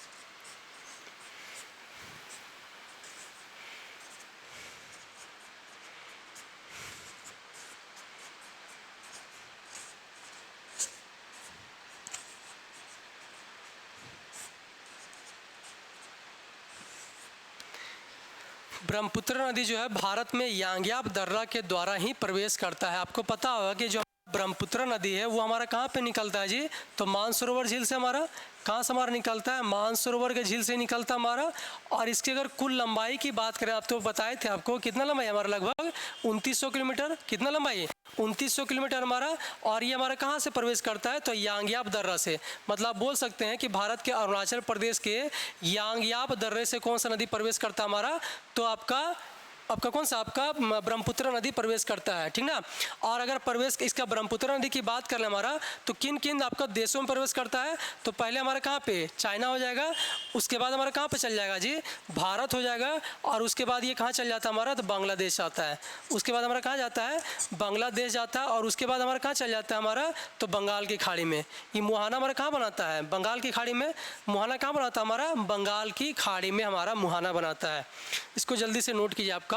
[SPEAKER 1] ब्रह्मपुत्र नदी जो है भारत में यांगयाप दर्रा के द्वारा ही प्रवेश करता है। आपको पता होगा कि जो ब्रह्मपुत्र नदी है वो हमारा कहाँ पे निकलता है जी, तो मानसरोवर झील से हमारा, कहाँ से हमारा निकलता है, मानसरोवर के झील से निकलता है हमारा। और इसकी अगर कुल लंबाई की बात करें, आप तो बताए थे आपको कितना लंबाई हमारा, लगभग 2900 किलोमीटर। कितना लंबाई, 2900 किलोमीटर हमारा। और ये हमारा कहाँ से प्रवेश करता है, तो यांगयाप दर्रा से। मतलब आप बोल सकते हैं कि भारत के अरुणाचल प्रदेश के यांगयाप दर्रे से कौन सा नदी प्रवेश करता है हमारा, तो आपका कौन सा, आपका ब्रह्मपुत्र नदी प्रवेश करता है, ठीक ना। और अगर प्रवेश इसका ब्रह्मपुत्र नदी की बात कर ले हमारा, तो किन किन आपका देशों में प्रवेश करता है, तो पहले हमारा कहाँ पे, चाइना हो जाएगा। उसके बाद हमारा कहाँ पे चल जाएगा जी, भारत हो जाएगा। और उसके बाद ये कहाँ चल जाता है हमारा, तो बांग्लादेश आता है। उसके बाद हमारा कहाँ जाता है, बांग्लादेश जाता है। और उसके बाद हमारा कहाँ चल जाता है हमारा, तो बंगाल की खाड़ी में। ये मुहाना हमारा कहाँ बनाता है, बंगाल की खाड़ी में। मुहाना कहाँ बनाता है हमारा, बंगाल की खाड़ी में हमारा मुहाना बनाता है। इसको जल्दी से नोट कीजिए आपका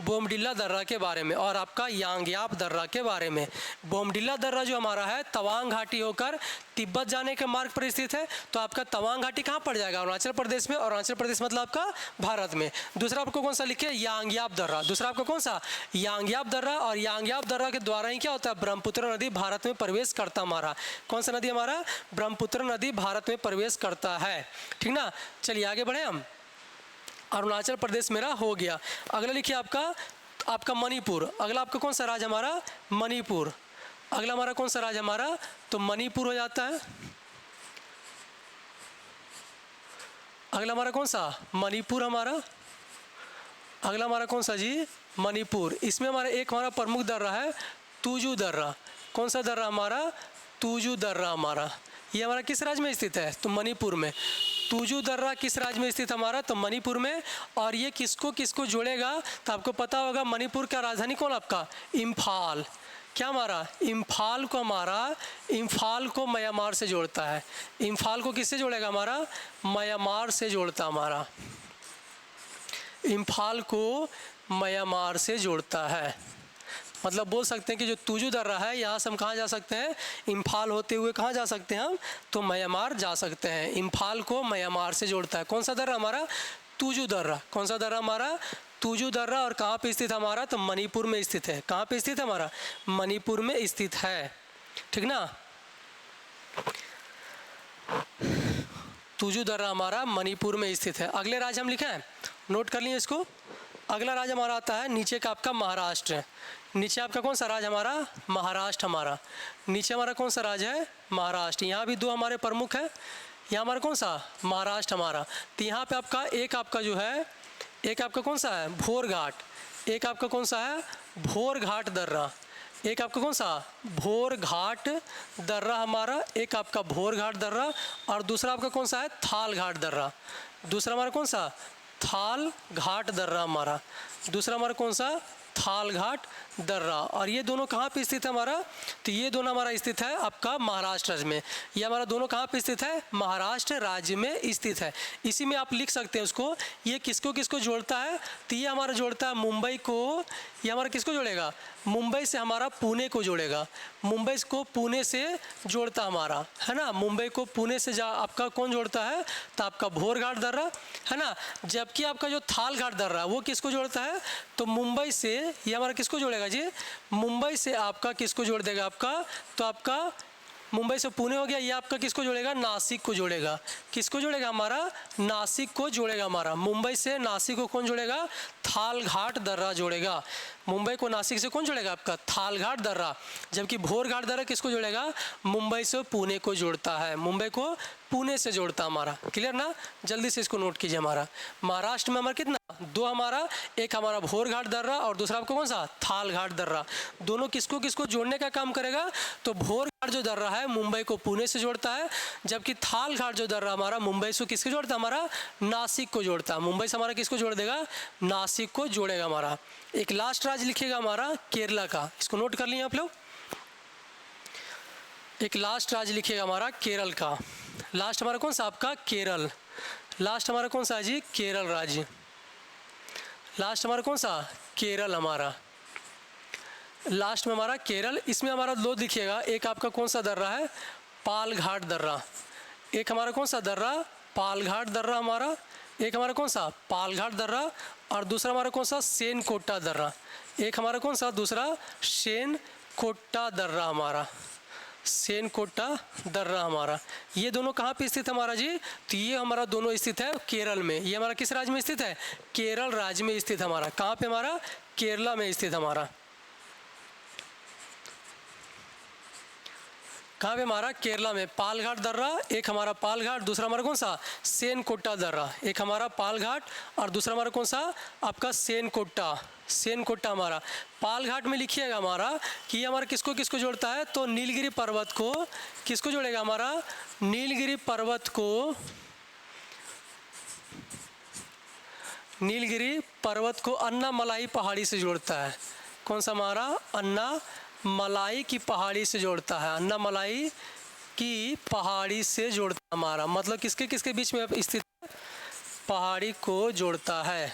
[SPEAKER 1] बोमडिला दर्रा के बारे में और आपका यांगयाप दर्रा के बारे में। बोमडिला दर्रा जो हमारा है तवांग घाटी होकर तिब्बत जाने के मार्ग पर स्थित है। तो आपका तवांग घाटी कहाँ पड़ जाएगा, अरुणाचल प्रदेश में। और अरुणाचल प्रदेश मतलब आपका भारत में। दूसरा आपको कौन सा लिखे, यांगयाप दर्रा। दूसरा आपका कौन सा, यांगयाप दर्रा। और यांगयाप दर्रा के द्वारा ही क्या होता है, ब्रह्मपुत्र नदी भारत में प्रवेश करता हमारा। कौन सा नदी हमारा, ब्रह्मपुत्र नदी भारत में प्रवेश करता है, ठीक ना। चलिए आगे बढ़े हम। अरुणाचल प्रदेश मेरा हो गया। अगला लिखिए आपका मणिपुर। अगला आपका कौन सा राज्य हमारा, मणिपुर। अगला हमारा कौन सा राज्य हमारा, तो मणिपुर हो जाता है। अगला हमारा कौन सा, मणिपुर हमारा। अगला हमारा कौन सा जी, मणिपुर। इसमें हमारा एक हमारा प्रमुख दर्रा है तुजू दर्रा। कौन सा दर्रा हमारा, तुजू दर्रा हमारा। ये हमारा किस राज्य में स्थित है, तो मणिपुर में। तुजू दर्रा किस राज्य में स्थित हमारा, तो मणिपुर में। और ये किसको किसको जोड़ेगा, तो आपको पता होगा मणिपुर का राजधानी कौन आपका, इम्फाल। क्या हमारा, इम्फाल को हमारा, इम्फाल को म्यांमार से जोड़ता है। इम्फाल को किससे जोड़ेगा हमारा, म्यांमार से जोड़ता हमारा। इम्फाल को म्यांमार से जोड़ता है। मतलब बोल सकते हैं कि जो तुजू दर्रा है, यहाँ से हम कहाँ जा सकते हैं, इम्फाल होते हुए कहाँ जा सकते हैं हम, तो म्यांमार जा सकते हैं। इम्फाल को म्यांमार से जोड़ता है। कौन सा दर्रा हमारा, तुजू दर्रा। कौन सा दर्रा हमारा, तुजू दर्रा। और कहाँ पे स्थित हमारा, तो मणिपुर में स्थित है। कहाँ पे स्थित है हमारा, मणिपुर में स्थित है, ठीक ना। तुजू दर्रा हमारा मणिपुर में स्थित है। अगले राज्य हम लिखे हैं, नोट कर लिए इसको। अगला राज्य हमारा आता है नीचे का आपका महाराष्ट्र। नीचे आपका कौन सा राज्य हमारा, महाराष्ट्र हमारा। नीचे हमारा कौन सा राज्य है, महाराष्ट्र। यहाँ भी दो हमारे प्रमुख है। यहाँ हमारा कौन सा, महाराष्ट्र हमारा। तो यहाँ पे आपका एक आपका जो है, एक आपका कौन सा है, भोर घाट। एक आपका कौन सा है, भोर घाट दर्रा। एक आपका कौन सा, भोर घाट दर्रा हमारा। एक आपका भोर घाट दर्रा। और दूसरा आपका कौन सा है, थाल घाट दर्रा। दूसरा हमारा कौन सा, थाल घाट दर्रा हमारा। दूसरा हमारा कौन सा, थाल घाट दर्रा। और ये दोनों कहाँ पे स्थित है हमारा, तो ये दोनों हमारा स्थित है आपका महाराष्ट्र राज्य में। ये हमारा दोनों कहाँ पे स्थित है, महाराष्ट्र राज्य में स्थित है। इसी में आप लिख सकते हैं उसको। ये किसको किसको जोड़ता है, तो ये हमारा जोड़ता है मुंबई को। ये हमारा किसको जोड़ेगा, मुंबई से हमारा पुणे को जोड़ेगा, मुंबई को पुणे से जोड़ता हमारा, है ना। मुंबई को पुणे से आपका कौन जोड़ता है, तो आपका भोरघाट दर्रा, है ना। जबकि आपका जो थालघाट दर्रा वो किसको जोड़ता है, तो मुंबई से ये हमारा किसको जोड़ेगा जी, मुंबई से आपका किसको जोड़ देगा आपका, तो आपका मुंबई से पुणे हो गया, ये आपका किसको जोड़ेगा, नासिक को जोड़ेगा। किसको जोड़ेगा, हमारा नासिक को जोड़ेगा हमारा। मुंबई से नासिक को कौन जोड़ेगा, थालघाट दर्रा जोड़ेगा। मुंबई को नासिक से कौन जोड़ेगा, आपका थालघाट दर्रा। जबकि भोरघाट दर्रा किसको जोड़ेगा, मुंबई से पुणे को जोड़ता है, मुंबई को पुणे से जोड़ता हमारा। क्लियर ना, जल्दी से इसको नोट कीजिए। हमारा महाराष्ट्र में हमारा कितना, दो हमारा, एक हमारा भोरघाट दर्रा और दूसरा आपको कौन सा, थालघाट दर्रा। दोनों किसको किसको जोड़ने का काम करेगा, तो भोरघाट जो दर्रा है मुंबई को पुणे से जोड़ता है, जबकि थालघाट जो दर्रा हमारा मुंबई से किसको जोड़ता है, हमारा नासिक को जोड़ता है। मुंबई से हमारा किसको जोड़ देगा, नासिक को जोड़ेगा हमारा। एक लास्ट राज्य लिखिएगा हमारा केरला का, इसको नोट कर लिए आप लोग। एक लास्ट राज्य लिखिएगा हमारा केरल का। लास्ट हमारा कौन सा, आपका केरल। लास्ट हमारा कौन सा है जी, केरल राज्य। लास्ट हमारा कौन सा, केरल हमारा। लास्ट में हमारा केरल। इसमें हमारा दो दिखिएगा, एक आपका कौन सा दर्रा है, पालघाट दर्रा। एक हमारा कौन सा दर्रा, पालघाट दर्रा हमारा। एक हमारा कौन सा, पालघाट दर्रा, और दूसरा हमारा कौन सा, सेनकोटा दर्रा। एक हमारा कौन सा दूसरा, सेनकोटा दर्रा हमारा, सेनकोटा दर्रा हमारा। ये दोनों कहाँ पे स्थित है हमारा जी, तो ये हमारा दोनों स्थित है केरल में। ये हमारा किस राज्य में स्थित है, केरल राज्य में स्थित हमारा। कहाँ पे हमारा, केरला में स्थित हमारा। कहाँ पे हमारा, केरला में। पालघाट दर्रा, एक हमारा पालघाट, दूसरा हमारा कौन सा, सेनकोटा दर्रा। एक हमारा पालघाट और दूसरा हमारा कौन सा, आपका सेनकोटा, सेनकोटा हमारा। पालघाट में लिखिएगा हमारा कि ये हमारा किसको किसको जोड़ता है, तो नीलगिरी पर्वत को किसको जोड़ेगा हमारा, नीलगिरी पर्वत को, नीलगिरी पर्वत को अन्नामलाई पहाड़ी से जोड़ता है। कौन सा हमारा, अन्नामलाई की पहाड़ी से जोड़ता है, अन्नामलाई की पहाड़ी से जोड़ता है हमारा। मतलब किसके किसके बीच में स्थित, पहाड़ी को जोड़ता है।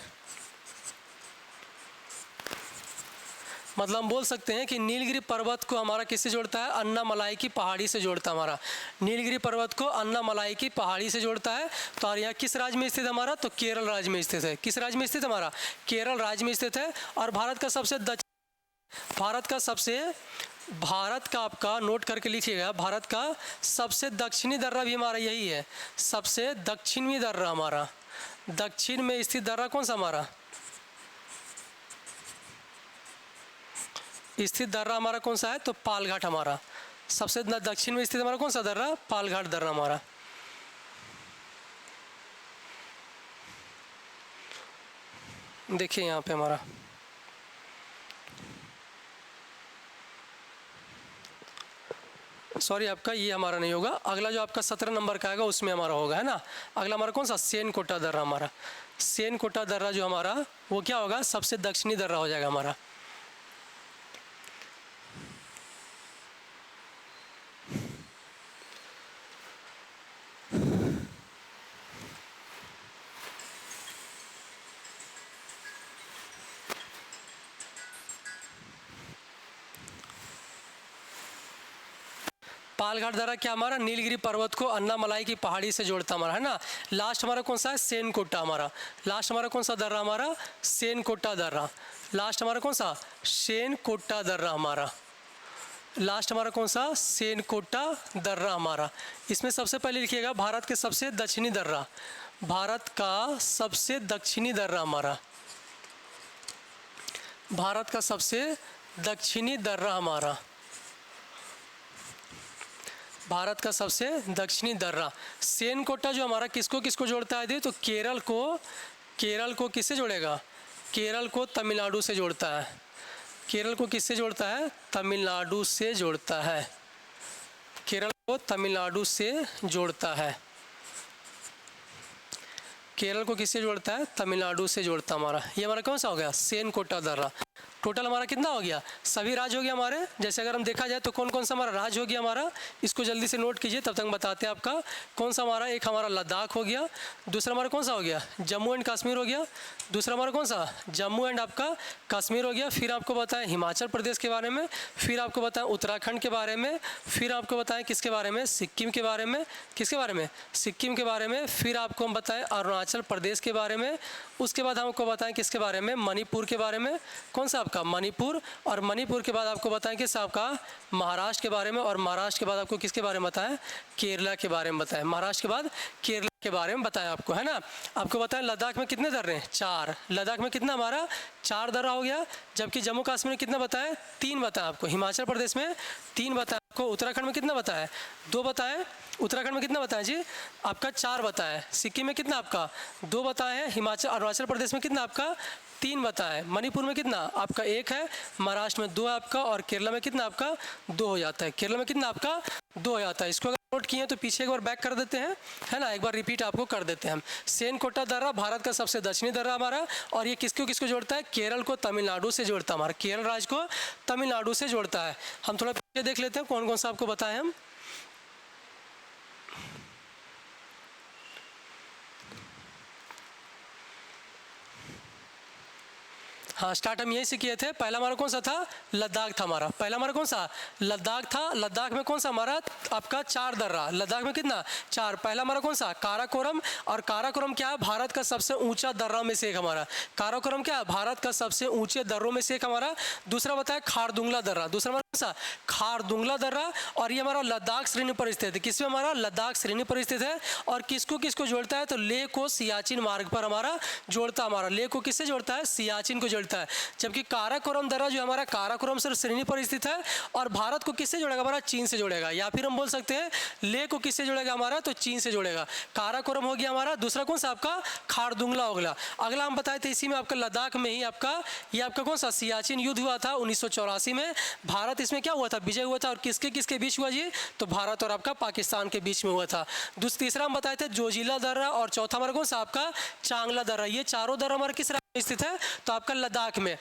[SPEAKER 1] मतलब हम बोल सकते हैं कि नीलगिरी पर्वत को हमारा किससे जोड़ता है, अन्नामलाई की पहाड़ी से जोड़ता है हमारा। नीलगिरी पर्वत को अन्नामलाई की पहाड़ी से जोड़ता है। तो और यहाँ किस राज्य में स्थित है हमारा, तो केरल राज्य में स्थित है। किस राज्य में स्थित है हमारा, केरल राज्य में स्थित है। और भारत का सबसे भारत का आपका नोट करके लिखिएगा, भारत का सबसे दक्षिणी दर्रा भी हमारा यही है। सबसे दक्षिणी दर्रा हमारा, दक्षिण में स्थित दर्रा कौन सा हमारा, स्थित दर्रा हमारा कौन सा है, तो पालघाट हमारा। सबसे दक्षिण में स्थित हमारा कौन सा दर्रा, पालघाट दर्रा हमारा। देखिए यहाँ पे हमारा सॉरी आपका ये हमारा नहीं होगा, अगला जो आपका 17 नंबर का आएगा उसमें हमारा होगा, है ना। अगला हमारा कौन सा, सेनकोटा दर्रा हमारा। सेनकोटा दर्रा जो हमारा वो क्या होगा, सबसे दक्षिणी दर्रा हो जाएगा हमारा। पालघाट दर्रा क्या हमारा, नीलगिरी पर्वत को अन्नामलाई की पहाड़ी से जोड़ता हमारा, है ना। लास्ट हमारा कौन सा है, सेनकोटा हमारा। लास्ट हमारा कौन सा दर्रा हमारा, सेनकोटा दर्रा। लास्ट हमारा कौन सा, सेनकोटा दर्रा हमारा। लास्ट हमारा कौन सा, सेनकोटा दर्रा हमारा। इसमें सबसे पहले लिखिएगा भारत के सबसे दक्षिणी दर्रा, भारत का सबसे दक्षिणी दर्रा हमारा, भारत का सबसे दक्षिणी दर्रा हमारा, भारत का सबसे दक्षिणी दर्रा। सेनकोटा जो हमारा किसको किसको जोड़ता है, तो केरल को किससे जोड़ेगा, केरल को तमिलनाडु से जोड़ता है। केरल को किससे जोड़ता है, तमिलनाडु से जोड़ता है। केरल को तमिलनाडु से जोड़ता है। केरल को किससे जोड़ता है, तमिलनाडु से जोड़ता हमारा। ये हमारा कौन सा हो गया, सेनकोटा दर्रा। टोटल हमारा कितना हो गया, सभी राज्य हो गया हमारे। जैसे अगर हम देखा जाए तो कौन कौन सा हमारा राज्य हो गया हमारा, इसको जल्दी से नोट कीजिए, तब तक बताते हैं आपका कौन सा हमारा। एक हमारा लद्दाख हो गया, दूसरा हमारा कौन सा हो गया, जम्मू एंड कश्मीर हो गया, दूसरा हमारा कौन सा, जम्मू एंड आपका कश्मीर हो गया। फिर आपको बताएं हिमाचल प्रदेश के बारे में, फिर आपको बताएं उत्तराखंड के बारे में, फिर आपको बताएं किसके बारे में, सिक्किम के बारे में, किसके बारे में, सिक्किम के बारे में। फिर आपको हम बताएं अरुणाचल प्रदेश के बारे में। उसके बाद हमको बताएं किसके बारे में, मणिपुर के बारे में, कौन सा आपका मणिपुर। और मणिपुर के बाद आपको बताएं किस आपका महाराष्ट्र के बारे में। और महाराष्ट्र के बाद आपको किसके बारे में बताएं, केरला के बारे में बताएं। महाराष्ट्र के बाद केरला के बारे में बताएं आपको, है ना। आपको बताएं लद्दाख में कितने दर्रे हैं, 4। लद्दाख में कितना हमारा 4 दर्रा हो गया। जबकि जम्मू कश्मीर में कितना बताएं, 3 बताएं आपको। हिमाचल प्रदेश में 3 बताएं आपको। उत्तराखंड में कितना बताएं, 2 बताएं। उत्तराखंड में कितना बताएं जी, आपका 4 बताएं। सिक्किम में कितना आपका 2 बताएं हैं। हिमाचल अरुणाचल प्रदेश में कितना आपका 3 बताएं। मणिपुर में कितना आपका 1 है। महाराष्ट्र में 2 है आपका। और केरला में कितना आपका 2 हो जाता है। केरला में कितना आपका 2 हो जाता है। इसको अगर नोट किए तो पीछे एक बार बैक कर देते हैं, है ना, एक बार रिपीट आपको कर देते हैं हम। सेनकोटा दर्रा भारत का सबसे दक्षिणी दर्रा हमारा, और ये किसको किसको जोड़ता है, केरल को तमिलनाडु से जोड़ता है हमारा। केरल राज्य को तमिलनाडु से जोड़ता है। हम थोड़ा पीछे देख लेते हैं कौन कौन सा आपको बताएं हम। हाँ, स्टार्ट हम यहीं से किए थे। पहला हमारा कौन सा था, लद्दाख था हमारा। पहला हमारा कौन सा, लद्दाख था। लद्दाख में कौन सा हमारा आपका 4 दर्रा। लद्दाख में कितना 4। पहला हमारा कौन सा, काराकोरम। और काराकोरम क्या है, भारत का सबसे ऊंचा दर्रा में से एक हमारा। काराकोरम क्या है, भारत का सबसे ऊंचे दर्रों में से एक हमारा। दूसरा बताया खारदुंगला दर्रा। दूसरा हमारा कौन सा, खारदुंगला दर्रा। और ये हमारा लद्दाख श्रेणी पर स्थित है। किसमें हमारा लद्दाख श्रेणी पर स्थित है। और किसको किसको जोड़ता है, तो लेह को सियाचिन मार्ग पर हमारा जोड़ता है। हमारा लेह को किससे जोड़ता है, सियाचिन को जोड़ता है। जबकि काराकोरम दर्रा जो हमारा काराकोरम से श्रेणी पर स्थित है। और भारत को किससे जोड़ेगा हमारा, चीन से जोड़ेगा। या फिर हम बोल सकते हैं लेह को किससे जोड़ेगा हमारा, तो चीन से जोड़ेगा। काराकोरम हो गया हमारा। दूसरा कौन सा आपका खारदुंगला हो गया। अगला हम बताए थे इसी में आपका लद्दाख में ही आपका ये आपका कौन सा सियाचिन युद्ध हुआ था 1984 में। भारत इसमें क्या हुआ था, विजय हुआ था। और किसके किसके बीच हुआ जी, तो भारत और आपका पाकिस्तान के बीच में हुआ था। तीसरा हम बताए थे जोजिला दर्रा। और चौथा हमारा कौन सा आपका चांगला दर्रा। ये चारों दर्रा हमारा किस राज्य में स्थित है, तो आपका लद्दाख में।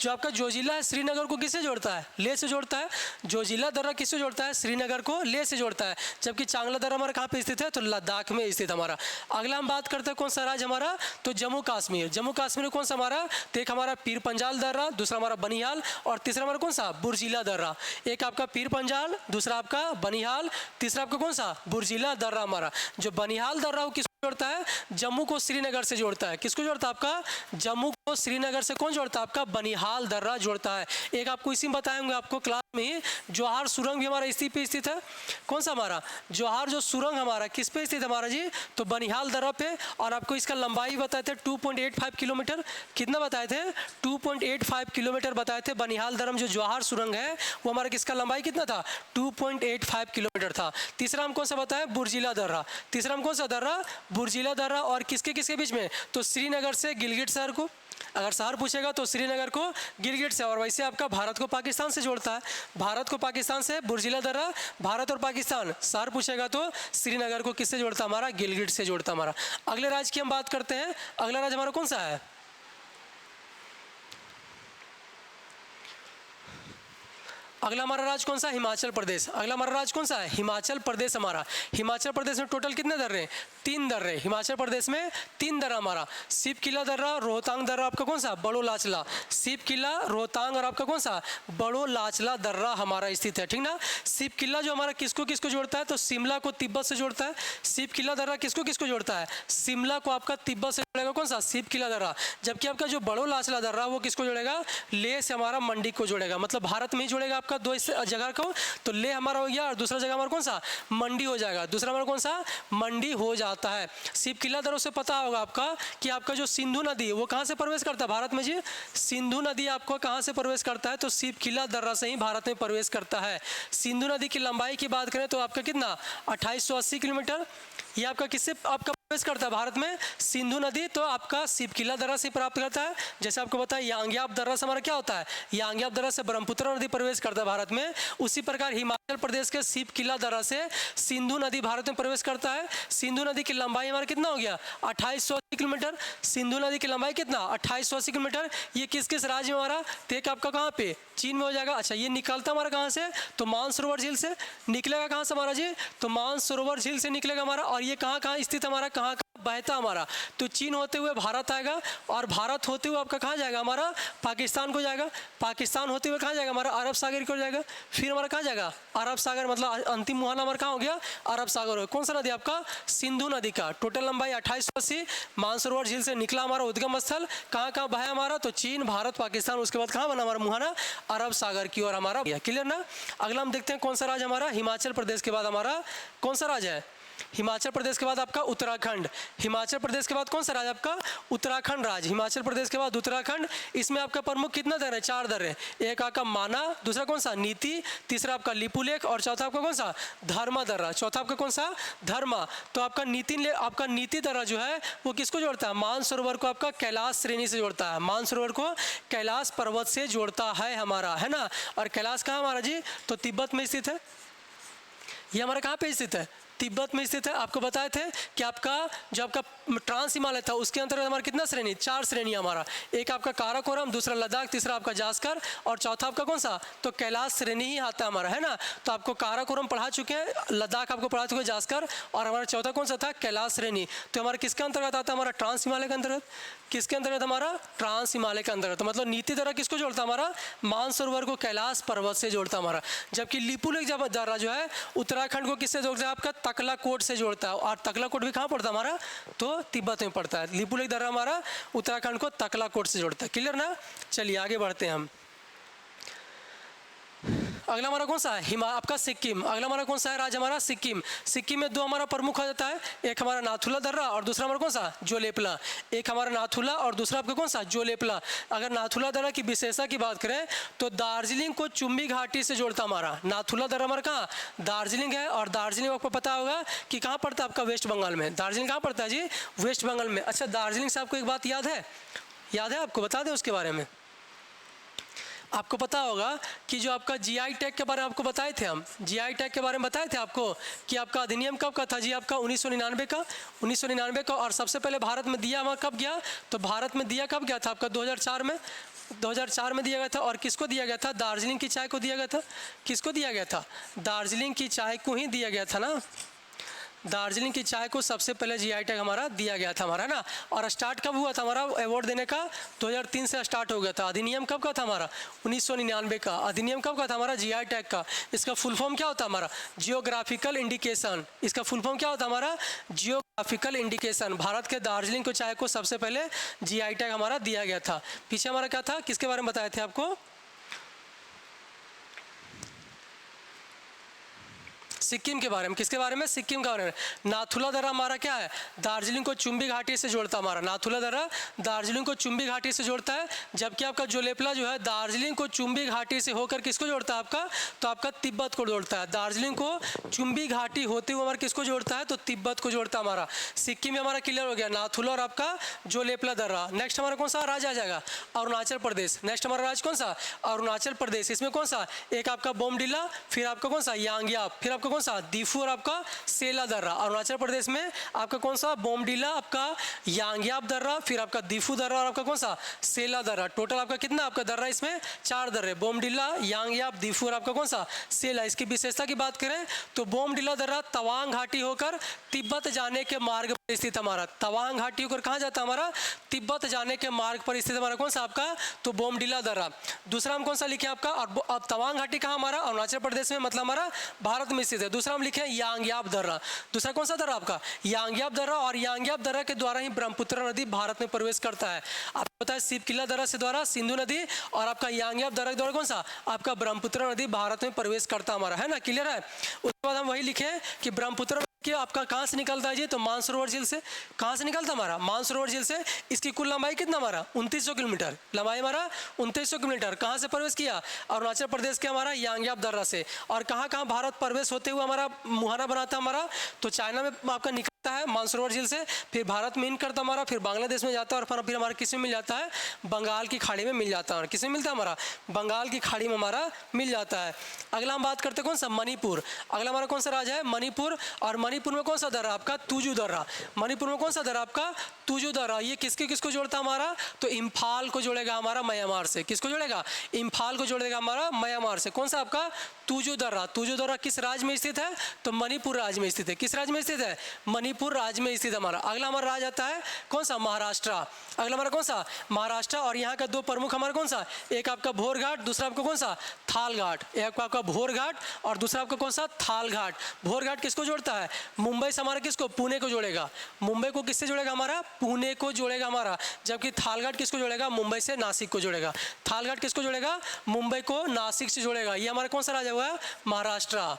[SPEAKER 1] जो आपका जोजिला है श्रीनगर को किससे जोड़ता है, लेह से जोड़ता है। जोजिला दर्रा किससे जोड़ता है, श्रीनगर को लेह से जोड़ता है। जबकि चांगला दर्रा हमारा कहाँ पे स्थित है, तो लद्दाख में स्थित हमारा। अगला हम बात करते हैं कौन सा राज्य हमारा, तो जम्मू कश्मीर। जम्मू कश्मीर में कौन सा हमारा, तो एक हमारा पीर पंजाल दर्रा, दूसरा हमारा बनिहाल, और तीसरा हमारा कौन सा बुर्जिला दर्रा। एक आपका पीर पंजाल, दूसरा आपका बनिहाल, तीसरा आपका कौन सा बुर्जिला दर्रा हमारा। जो बनिहाल दर्रा वो जोड़ता है, जम्मू को श्रीनगर से जोड़ता है। किसको जोड़ता है आपका, जम्मू को श्रीनगर से कौन जोड़ता है, आपका बनिहाल दर्रा जोड़ता है। एक आपको इसी में बताएंगे आपको क्लास में, जवाहर सुरंग भी हमारा इसी पे स्थित है। कौन सा हमारा जवाहर जो सुरंग हमारा किस पे स्थित है हमारा जी, तो बनिहाल दर्रा पे। और आपको इसका लंबाई बताए थे 2.85 किलोमीटर। कितना बताए थे, 2.85 किलोमीटर बताए थे। बनिहाल दर्रा में जो जवाहर सुरंग है वो हमारा किसका लंबाई कितना था, 2.85 किलोमीटर था। तीसरा हम कौन सा बताया, बुर्जिला दर्रा। तीसरा हम कौन सा दर्रा, बुर्जिला दर्रा। और किसके किसके बीच में, तो श्रीनगर से गिलगित शहर को, अगर शहर पूछेगा तो श्रीनगर को गिलगित से। और वैसे आपका भारत को पाकिस्तान से जोड़ता है। भारत को पाकिस्तान से बुर्जिला दर्रा, भारत और पाकिस्तान। शहर पूछेगा तो श्रीनगर को किससे जोड़ता है हमारा, गिलगित से जोड़ता हमारा। अगले राज्य की हम बात करते हैं। अगला राज्य हमारा कौन सा है, अगला हमारा राज्य कौन सा, हिमाचल प्रदेश। अगला हमारा राज्य कौन सा है, हिमाचल प्रदेश हमारा। हिमाचल प्रदेश में टोटल कितने दर्रे, 3 दर्रे। हिमाचल प्रदेश में 3 दर्रा हमारा, सिप किला दर्रा, रोहतांग दर्रा, आपका कौन सा बड़ो लाचला। सिप किला, रोहतांग और आपका कौन सा बड़ो लाचला दर्रा हमारा स्थित है, ठीक ना। सिप किला जो हमारा किसको किसको जोड़ता है, तो शिमला को तिब्बत से जोड़ता है। सिप किला दर्रा किसको किसको जोड़ता है, शिमला को आपका तिब्बत से जोड़ेगा, कौन सा सिप किला दर्रा। जबकि आपका जो बड़ो लाचला दर्रा वो किसको जोड़ेगा, लेह से हमारा मंडी को जोड़ेगा। मतलब भारत में ही जोड़ेगा आपका 2 जगह को। तो लेह हमारा हो गया और दूसरा जगह हमारा कौन सा मंडी हो जाएगा। दूसरा हमारा कौन सा मंडी हो जाता है। सिप किला दर्रों से पता होगा आपका कि आपका जो सिंधु नदी वो कहाँ से प्रवेश करता है भारत में जी, सिंधु नदी आपको कहाँ से प्रवेश करता है, तो सिप किला दर्रा से ही भारत में प्रवेश करता है। सिंधु नदी की लंबाई की बात करें तो आपका कितना 2880 किलोमीटर। ये आपका किससे आपका प्रवेश करता है भारत में? सिंधु नदी तो आपका सिपकिला दर्रा से प्राप्त करता है। जैसे आपको पता है यांग्याप दर्रा से हमारा क्या होता है, यांग्याप दर्रा से ब्रह्मपुत्र नदी प्रवेश करता है भारत में। उसी प्रकार हिमाचल प्रदेश के सिपकिला दर्रा से सिंधु नदी भारत में प्रवेश करता है। सिंधु नदी की लंबाई हमारा कितना हो गया, 2880 किलोमीटर। सिंधु नदी की लंबाई कितना, 2880 किलोमीटर। ये किस किस राज्य में हमारा, तो एक आपका कहाँ पे, चीन में हो जाएगा। अच्छा, ये निकलता हमारा कहाँ से, तो मानसरोवर झील से निकलेगा। कहाँ से हमारा जी, तो मानसरोवर झील से निकलेगा हमारा। और ये कहाँ कहाँ स्थित हमारा, कहाँ बहता हमारा, तो चीन होते हुए भारत आएगा, और भारत होते हुए आपका कहाँ जाएगा हमारा, पाकिस्तान को जाएगा। पाकिस्तान होते हुए कहाँ जाएगा हमारा, अरब सागर को जाएगा। फिर हमारा कहाँ जाएगा, अरब सागर, मतलब अंतिम मुहाना हमारा कहाँ हो गया, अरब सागर हो। कौन सा नदी आपका, सिंधु नदी का। टोटल लंबाई 2880, मानसरोवर झील से निकला हमारा उद्गम स्थल, कहाँ कहाँ बहा हमारा, तो चीन, भारत, पाकिस्तान, उसके बाद कहाँ बना हमारा मुहाना, अरब सागर की ओर हमारा। क्लियर ना। अगला हम देखते हैं कौन सा राज्य हमारा, हिमाचल प्रदेश के बाद हमारा कौन सा राज्य है, हिमाचल प्रदेश के बाद आपका उत्तराखंड। हिमाचल प्रदेश के बाद कौन सा राज्य आपका, उत्तराखंड राज्य। हिमाचल प्रदेश के बाद उत्तराखंड। इसमें आपका प्रमुख कितना दर्रे हैं, 4 दर्रे। एक आपका माना, दूसरा कौन सा, नीति, तीसरा आपका लिपुलेख, और चौथा आपका कौन सा, धर्मा दर्रा। चौथा आपका कौन सा, धर्मा। तो आपका नीति दर्रा जो है वो किसको जोड़ता है, मानसरोवर को आपका कैलाश श्रेणी से जोड़ता है। मानसरोवर को कैलाश पर्वत से जोड़ता है हमारा, है ना। और कैलाश कहाँ हमारा जी, तो तिब्बत में स्थित है। ये हमारा कहाँ पे स्थित है, तिब्बत में स्थित है। आपको बताए थे कि आपका जो आपका ट्रांस हिमालय था उसके अंतर्गत हमारा कितना श्रेणी, 4 श्रेणी हमारा। एक आपका काराकोरम, दूसरा लद्दाख, तीसरा आपका जास्कर, और चौथा आपका कौन सा, तो कैलाश श्रेणी ही आता है हमारा, है ना। तो आपको काराकोरम पढ़ा चुके हैं, लद्दाख आपको पढ़ा चुके हैं, जास्कर, और हमारा चौथा कौन सा था, कैलाश श्रेणी। तो हमारा किसके अंतर्गत आता है, हमारा ट्रांस हिमालय के अंतर्गत। किसके अंतर्गत, हमारा ट्रांस हिमालय के अंतर्गत। तो मतलब नीति दर्रा किसको जोड़ता है, हमारा मानसरोवर को कैलाश पर्वत से जोड़ता है हमारा। जबकि लिपुलेख दर्रा जो है उत्तराखंड को किससे जोड़ता है, आपका तकलाकोट से जोड़ता है। और तकलाकोट भी कहाँ पड़ता है हमारा, तो तिब्बत में पड़ता है। लिपुलेख दर्रा हमारा उत्तराखंड को तकलाकोट से जोड़ता है। क्लियर ना। चलिए आगे बढ़ते हैं हम। अगला हमारा कौन सा है, आपका सिक्किम। अगला हमारा कौन सा है राज्य, हमारा सिक्किम। सिक्किम में 2 हमारा प्रमुख आ जाता है, एक हमारा नाथुला दर्रा और दूसरा हमारा कौन सा, जोलेपला। एक हमारा नाथुला और दूसरा आपका कौन सा, जोलेपला। अगर नाथुला दर्रा की विशेषता की बात करें तो दार्जिलिंग को चुंबी घाटी से जोड़ता हमारा। नाथुला दर्रा हमारा कहाँ, दार्जिलिंग है। और दार्जिलिंग आपको पता होगा कि कहाँ पड़ता है, आपका वेस्ट बंगाल में। दार्जिलिंग कहाँ पड़ता है जी, वेस्ट बंगाल में। अच्छा, दार्जिलिंग से आपको एक बात याद है आपको बता दें उसके बारे में। आपको पता होगा कि जो आपका जीआई टैग के बारे में आपको बताए थे, हम जीआई टैग के बारे में बताए थे आपको कि आपका अधिनियम कब का था जी, आपका 1999 का। और सबसे पहले भारत में दिया हुआ कब गया, तो भारत में दिया कब गया था आपका 2004 में दिया गया था। और किसको दिया गया था, दार्जिलिंग की चाय को दिया गया था। किसको दिया गया था, दार्जिलिंग की चाय को ही दिया गया था ना। दार्जिलिंग की चाय को सबसे पहले जीआई टैग हमारा दिया गया था हमारा, ना। और स्टार्ट कब हुआ था हमारा अवार्ड देने का, 2003 से स्टार्ट हो गया था। अधिनियम कब का था हमारा, 1999 का। अधिनियम कब का था हमारा, जीआई टैग का। इसका फुल फॉर्म क्या होता है हमारा, जियोग्राफिकल इंडिकेशन। इसका फुल फॉर्म क्या होता है हमारा, जियोग्राफिकल इंडिकेशन। भारत के दार्जिलिंग को चाय को सबसे पहले जीआई टैग हमारा दिया गया था। पीछे हमारा क्या था, किसके बारे में बताए थे आपको, सिक्किम के बारे में। किसके बारे में, सिक्किम के बारे में। नाथुला दर्रा हमारा क्या है, दार्जिलिंग को चुंबी घाटी से जोड़ता है हमारा। नाथुला दर्रा दार्जिलिंग को चुंबी घाटी से जोड़ता है। जबकि आपका जोलेपला जो है दार्जिलिंग को चुंबी घाटी से होकर किसको जोड़ता है आपका, तो आपका तिब्बत को जोड़ता है। दार्जिलिंग को चुंबी घाटी होते हुए हमारा किसको जोड़ता है, तो तिब्बत को जोड़ता है हमारा। सिक्किम में हमारा क्लियर हो गया, नाथुला और आपका जोलेपला दर्रा। नेक्स्ट हमारा कौन सा राज्य आ जाएगा, अरुणाचल प्रदेश। नेक्स्ट हमारा राज्य कौन सा, अरुणाचल प्रदेश। इसमें कौन सा, एक आपका बोमडिला, फिर आपका कौन सा यांग्याप, फिर आपका कौन सा दीफू और आपका सेला दर्रा। अरुणाचल प्रदेश में आपका कौन सा, बोमडिला, आपका यांग्याप दर्रा, फिर आपका दीफू दर्रा और आपका कौन सा, सेला दर्रा। टोटल आपका कितना आपका दर्रा, इसमें 4 दर्रे, बोमडिला, यांग्याप, दीफू और आपका कौन सा, सेला। इसकी विशेषता की बात करें तो बोमडिला दर्रा तवांग घाटी होकर तिब्बत जाने के मार्ग पर स्थित हमारा। तवांग घाटी होकर कहाँ जाता है हमारा, तिब्बत जाने के मार्ग पर स्थित हमारा कौन सा आपका, तो बोमडिला दर्रा। दूसरा हम कौन सा लिखे आपका, और तवांग घाटी कहाँ हमारा, अरुणाचल प्रदेश में, मतलब हमारा भारत में स्थित है। दूसरा हम लिखे यांग्याप दर्रा। दूसरा कौन सा दर्रा आपका, यांग्याप दर्रा। और यांग्याप दर्रा के द्वारा ही ब्रह्मपुत्र नदी भारत में प्रवेश करता है। आपको पता है सिपकिला दर्रा से द्वारा सिंधु नदी, और आपका यांग्याप दर्रा के द्वारा कौन सा, आपका ब्रह्मपुत्र नदी भारत में प्रवेश करता हमारा, है ना। क्लियर है। उसके बाद हम वही लिखे कि ब्रह्मपुत्र कि आपका कहाँ से निकलता है जी, तो मानसरोवर झील से। कहाँ से निकलता हमारा, मानसरोवर झील से। इसकी कुल लंबाई कितना हमारा, 2900 किलोमीटर। लंबाई हमारा 2900 किलोमीटर। कहाँ से प्रवेश किया, अरुणाचल प्रदेश के हमारा यांग्याप दर्रा से। और कहाँ कहाँ भारत प्रवेश होते हुए हमारा मुहाना बनाता है हमारा, तो चाइना में आपका निकलता करता है मानसरोवर झील से, फिर भारत में इन करता हमारा, फिर बांग्लादेश में जाता है और फिर हमारा किस में मिल जाता है, बंगाल की खाड़ी में मिल जाता है। किस में मिलता है हमारा, बंगाल की खाड़ी में हमारा मिल जाता है। अगला हम बात करते हैं कौन सा, मणिपुर। अगला हमारा कौन सा राज्य है, मणिपुर। और मणिपुर में कौन सा दर्रा आपका, तुजू दर्रा। मणिपुर में कौन सा दर्रा आपका, तुजू दर्रा। ये किसको जोड़ता है हमारा, तो इम्फाल को जोड़ेगा हमारा म्यांमार से। किसको जोड़ेगा, इम्फाल को जोड़ेगा हमारा म्यांमार से। कौन सा आपका, तुजू दर्रा। तुजू दर्रा किस राज्य में स्थित है, तो मणिपुर राज्य में स्थित है। किस राज्य में स्थित है, मणिपुर राज्य में स्थित हमारा। अगला हमारा राज्य आता है कौन सा, महाराष्ट्र। अगला हमारा कौन सा, महाराष्ट्र। और यहाँ का दो प्रमुख हमारा कौन सा, एक आपका भोर घाट, दूसरा आपका कौन सा, थाल घाट। एक आपका भोर घाट और दूसरा आपका कौन सा, थाल घाट। भोर घाट किसको जोड़ता है, मुंबई से हमारा किसको, पुणे को जोड़ेगा। मुंबई को किससे जोड़ेगा हमारा, पुणे को जोड़ेगा हमारा। जबकि थाल घाट किसको जोड़ेगा, मुंबई से नासिक को जोड़ेगा। थाल घाट किसको जोड़ेगा, मुंबई को नासिक से जोड़ेगा। ये हमारा कौन सा राज्य हुआ, महाराष्ट्र।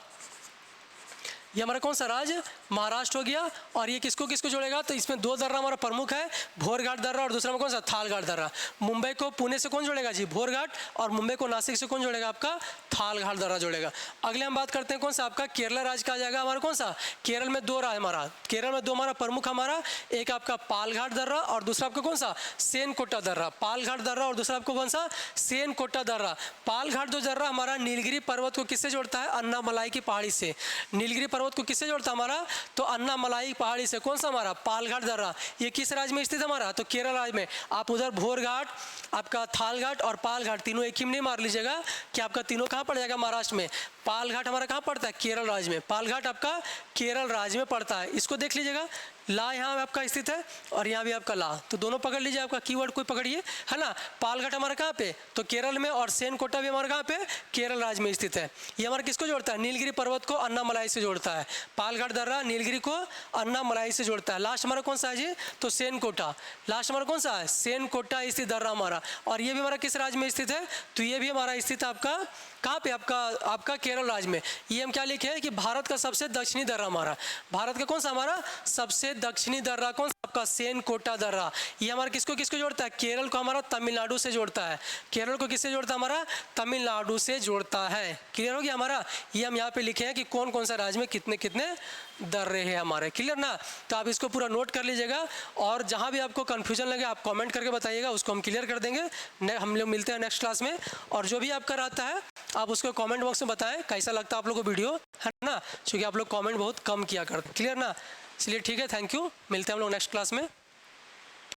[SPEAKER 1] ये हमारा कौन सा राज्य, महाराष्ट्र हो गया। और ये किसको किसको जोड़ेगा, तो इसमें दो दर्रा हमारा प्रमुख है, भोर घाट दर्रा और दूसरा में कौन सा, थाल घाट दर्रा। मुंबई को पुणे से कौन जोड़ेगा जी, भोर घाट। और मुंबई को नासिक से कौन जोड़ेगा, आपका थाल घाट दर्रा जोड़ेगा। अगले हम बात करते हैं कौन सा, आपका केरल राज्य का आ जाएगा हमारा कौन सा, केरल में दो राज्य हमारा, केरल में दो हमारा प्रमुख हमारा, एक आपका पाल घाट दर्रा और दूसरा आपका कौन सा, सेनकोटा दर्रा। पाल घाट दर्रा और दूसरा आपको कौन सा, सेनकोटा दर्रा। पाल घाट जो दर्रा हमारा नीलगिरी पर्वत को किससे जोड़ता है, अन्नामलाई की पहाड़ी से। नीलगिरी पर्वत को किससे जोड़ता है हमारा, तो अन्नामलाई पहाड़ी से। कौन सा हमारा, पाल घाट दर्रा। ये किस राज्य में स्थित हमारा, तो केरल राज्य में। आप उधर भोर घाट, आपका थाल घाट और पाल घाट तीनों एक ही में नहीं मार लीजिएगा कि आपका तीनों कहाँ पड़ जाएगा, महाराष्ट्र में। पाल घाट हमारा कहाँ पड़ता है, केरल राज्य में। पाल घाट आपका केरल राज्य में पड़ता है। इसको देख लीजिएगा, ला यहाँ आपका स्थित है और यहाँ भी आपका ला, तो दोनों पकड़ लीजिए। आपका कीवर्ड कोई पकड़िए, है ना। पाल घाट हमारा कहाँ पे, तो केरल में। और सेनकोटा भी हमारा कहाँ पे, केरल राज्य में स्थित है। ये हमारा किसको जोड़ता है, नीलगिरी पर्वत को अन्नामलाई से जोड़ता है। पाल घाट दर्रा नीलगिरी को अन्नामलाई से जोड़ता है। लास्ट हमारा कौन सा है जी, तो सेनकोटा। लास्ट हमारा कौन सा है, सेनकोटा स्थित दर्रा हमारा। और ये भी हमारा किस राज्य में स्थित है, तो ये भी हमारा स्थित है आपका कहाँ पे, आपका केरल राज्य में। ये हम क्या लिखे हैं कि भारत का सबसे दक्षिणी दर्रा हमारा, भारत का कौन सा हमारा सबसे दक्षिणी दर्रा कौन सा, आपका सेनकोटा दर्रा। ये हमारा किसको किसको जोड़ता है, केरल को हमारा तमिलनाडु से जोड़ता है। केरल को किससे जोड़ता है, हमारा तमिलनाडु से जोड़ता है। क्लियर हो गया हमारा। ये हम यहाँ पे लिखे हैं कि कौन कौन सा राज्य में कितने कितने दर्रे हैं हमारे। क्लियर ना, तो आप इसको पूरा नोट कर लीजिएगा। और जहाँ भी आपको कन्फ्यूजन लगे आप कमेंट करके बताइएगा, उसको हम क्लियर कर देंगे। हम लोग मिलते हैं नेक्स्ट क्लास में। और जो भी आपका रहता है आप उसको कमेंट बॉक्स में बताएं कैसा लगता है आप लोगों को वीडियो, है ना, क्योंकि आप लोग कमेंट बहुत कम किया करते। क्लियर ना, इसलिए ठीक है, थैंक यू। मिलते हैं हम लोग नेक्स्ट क्लास में।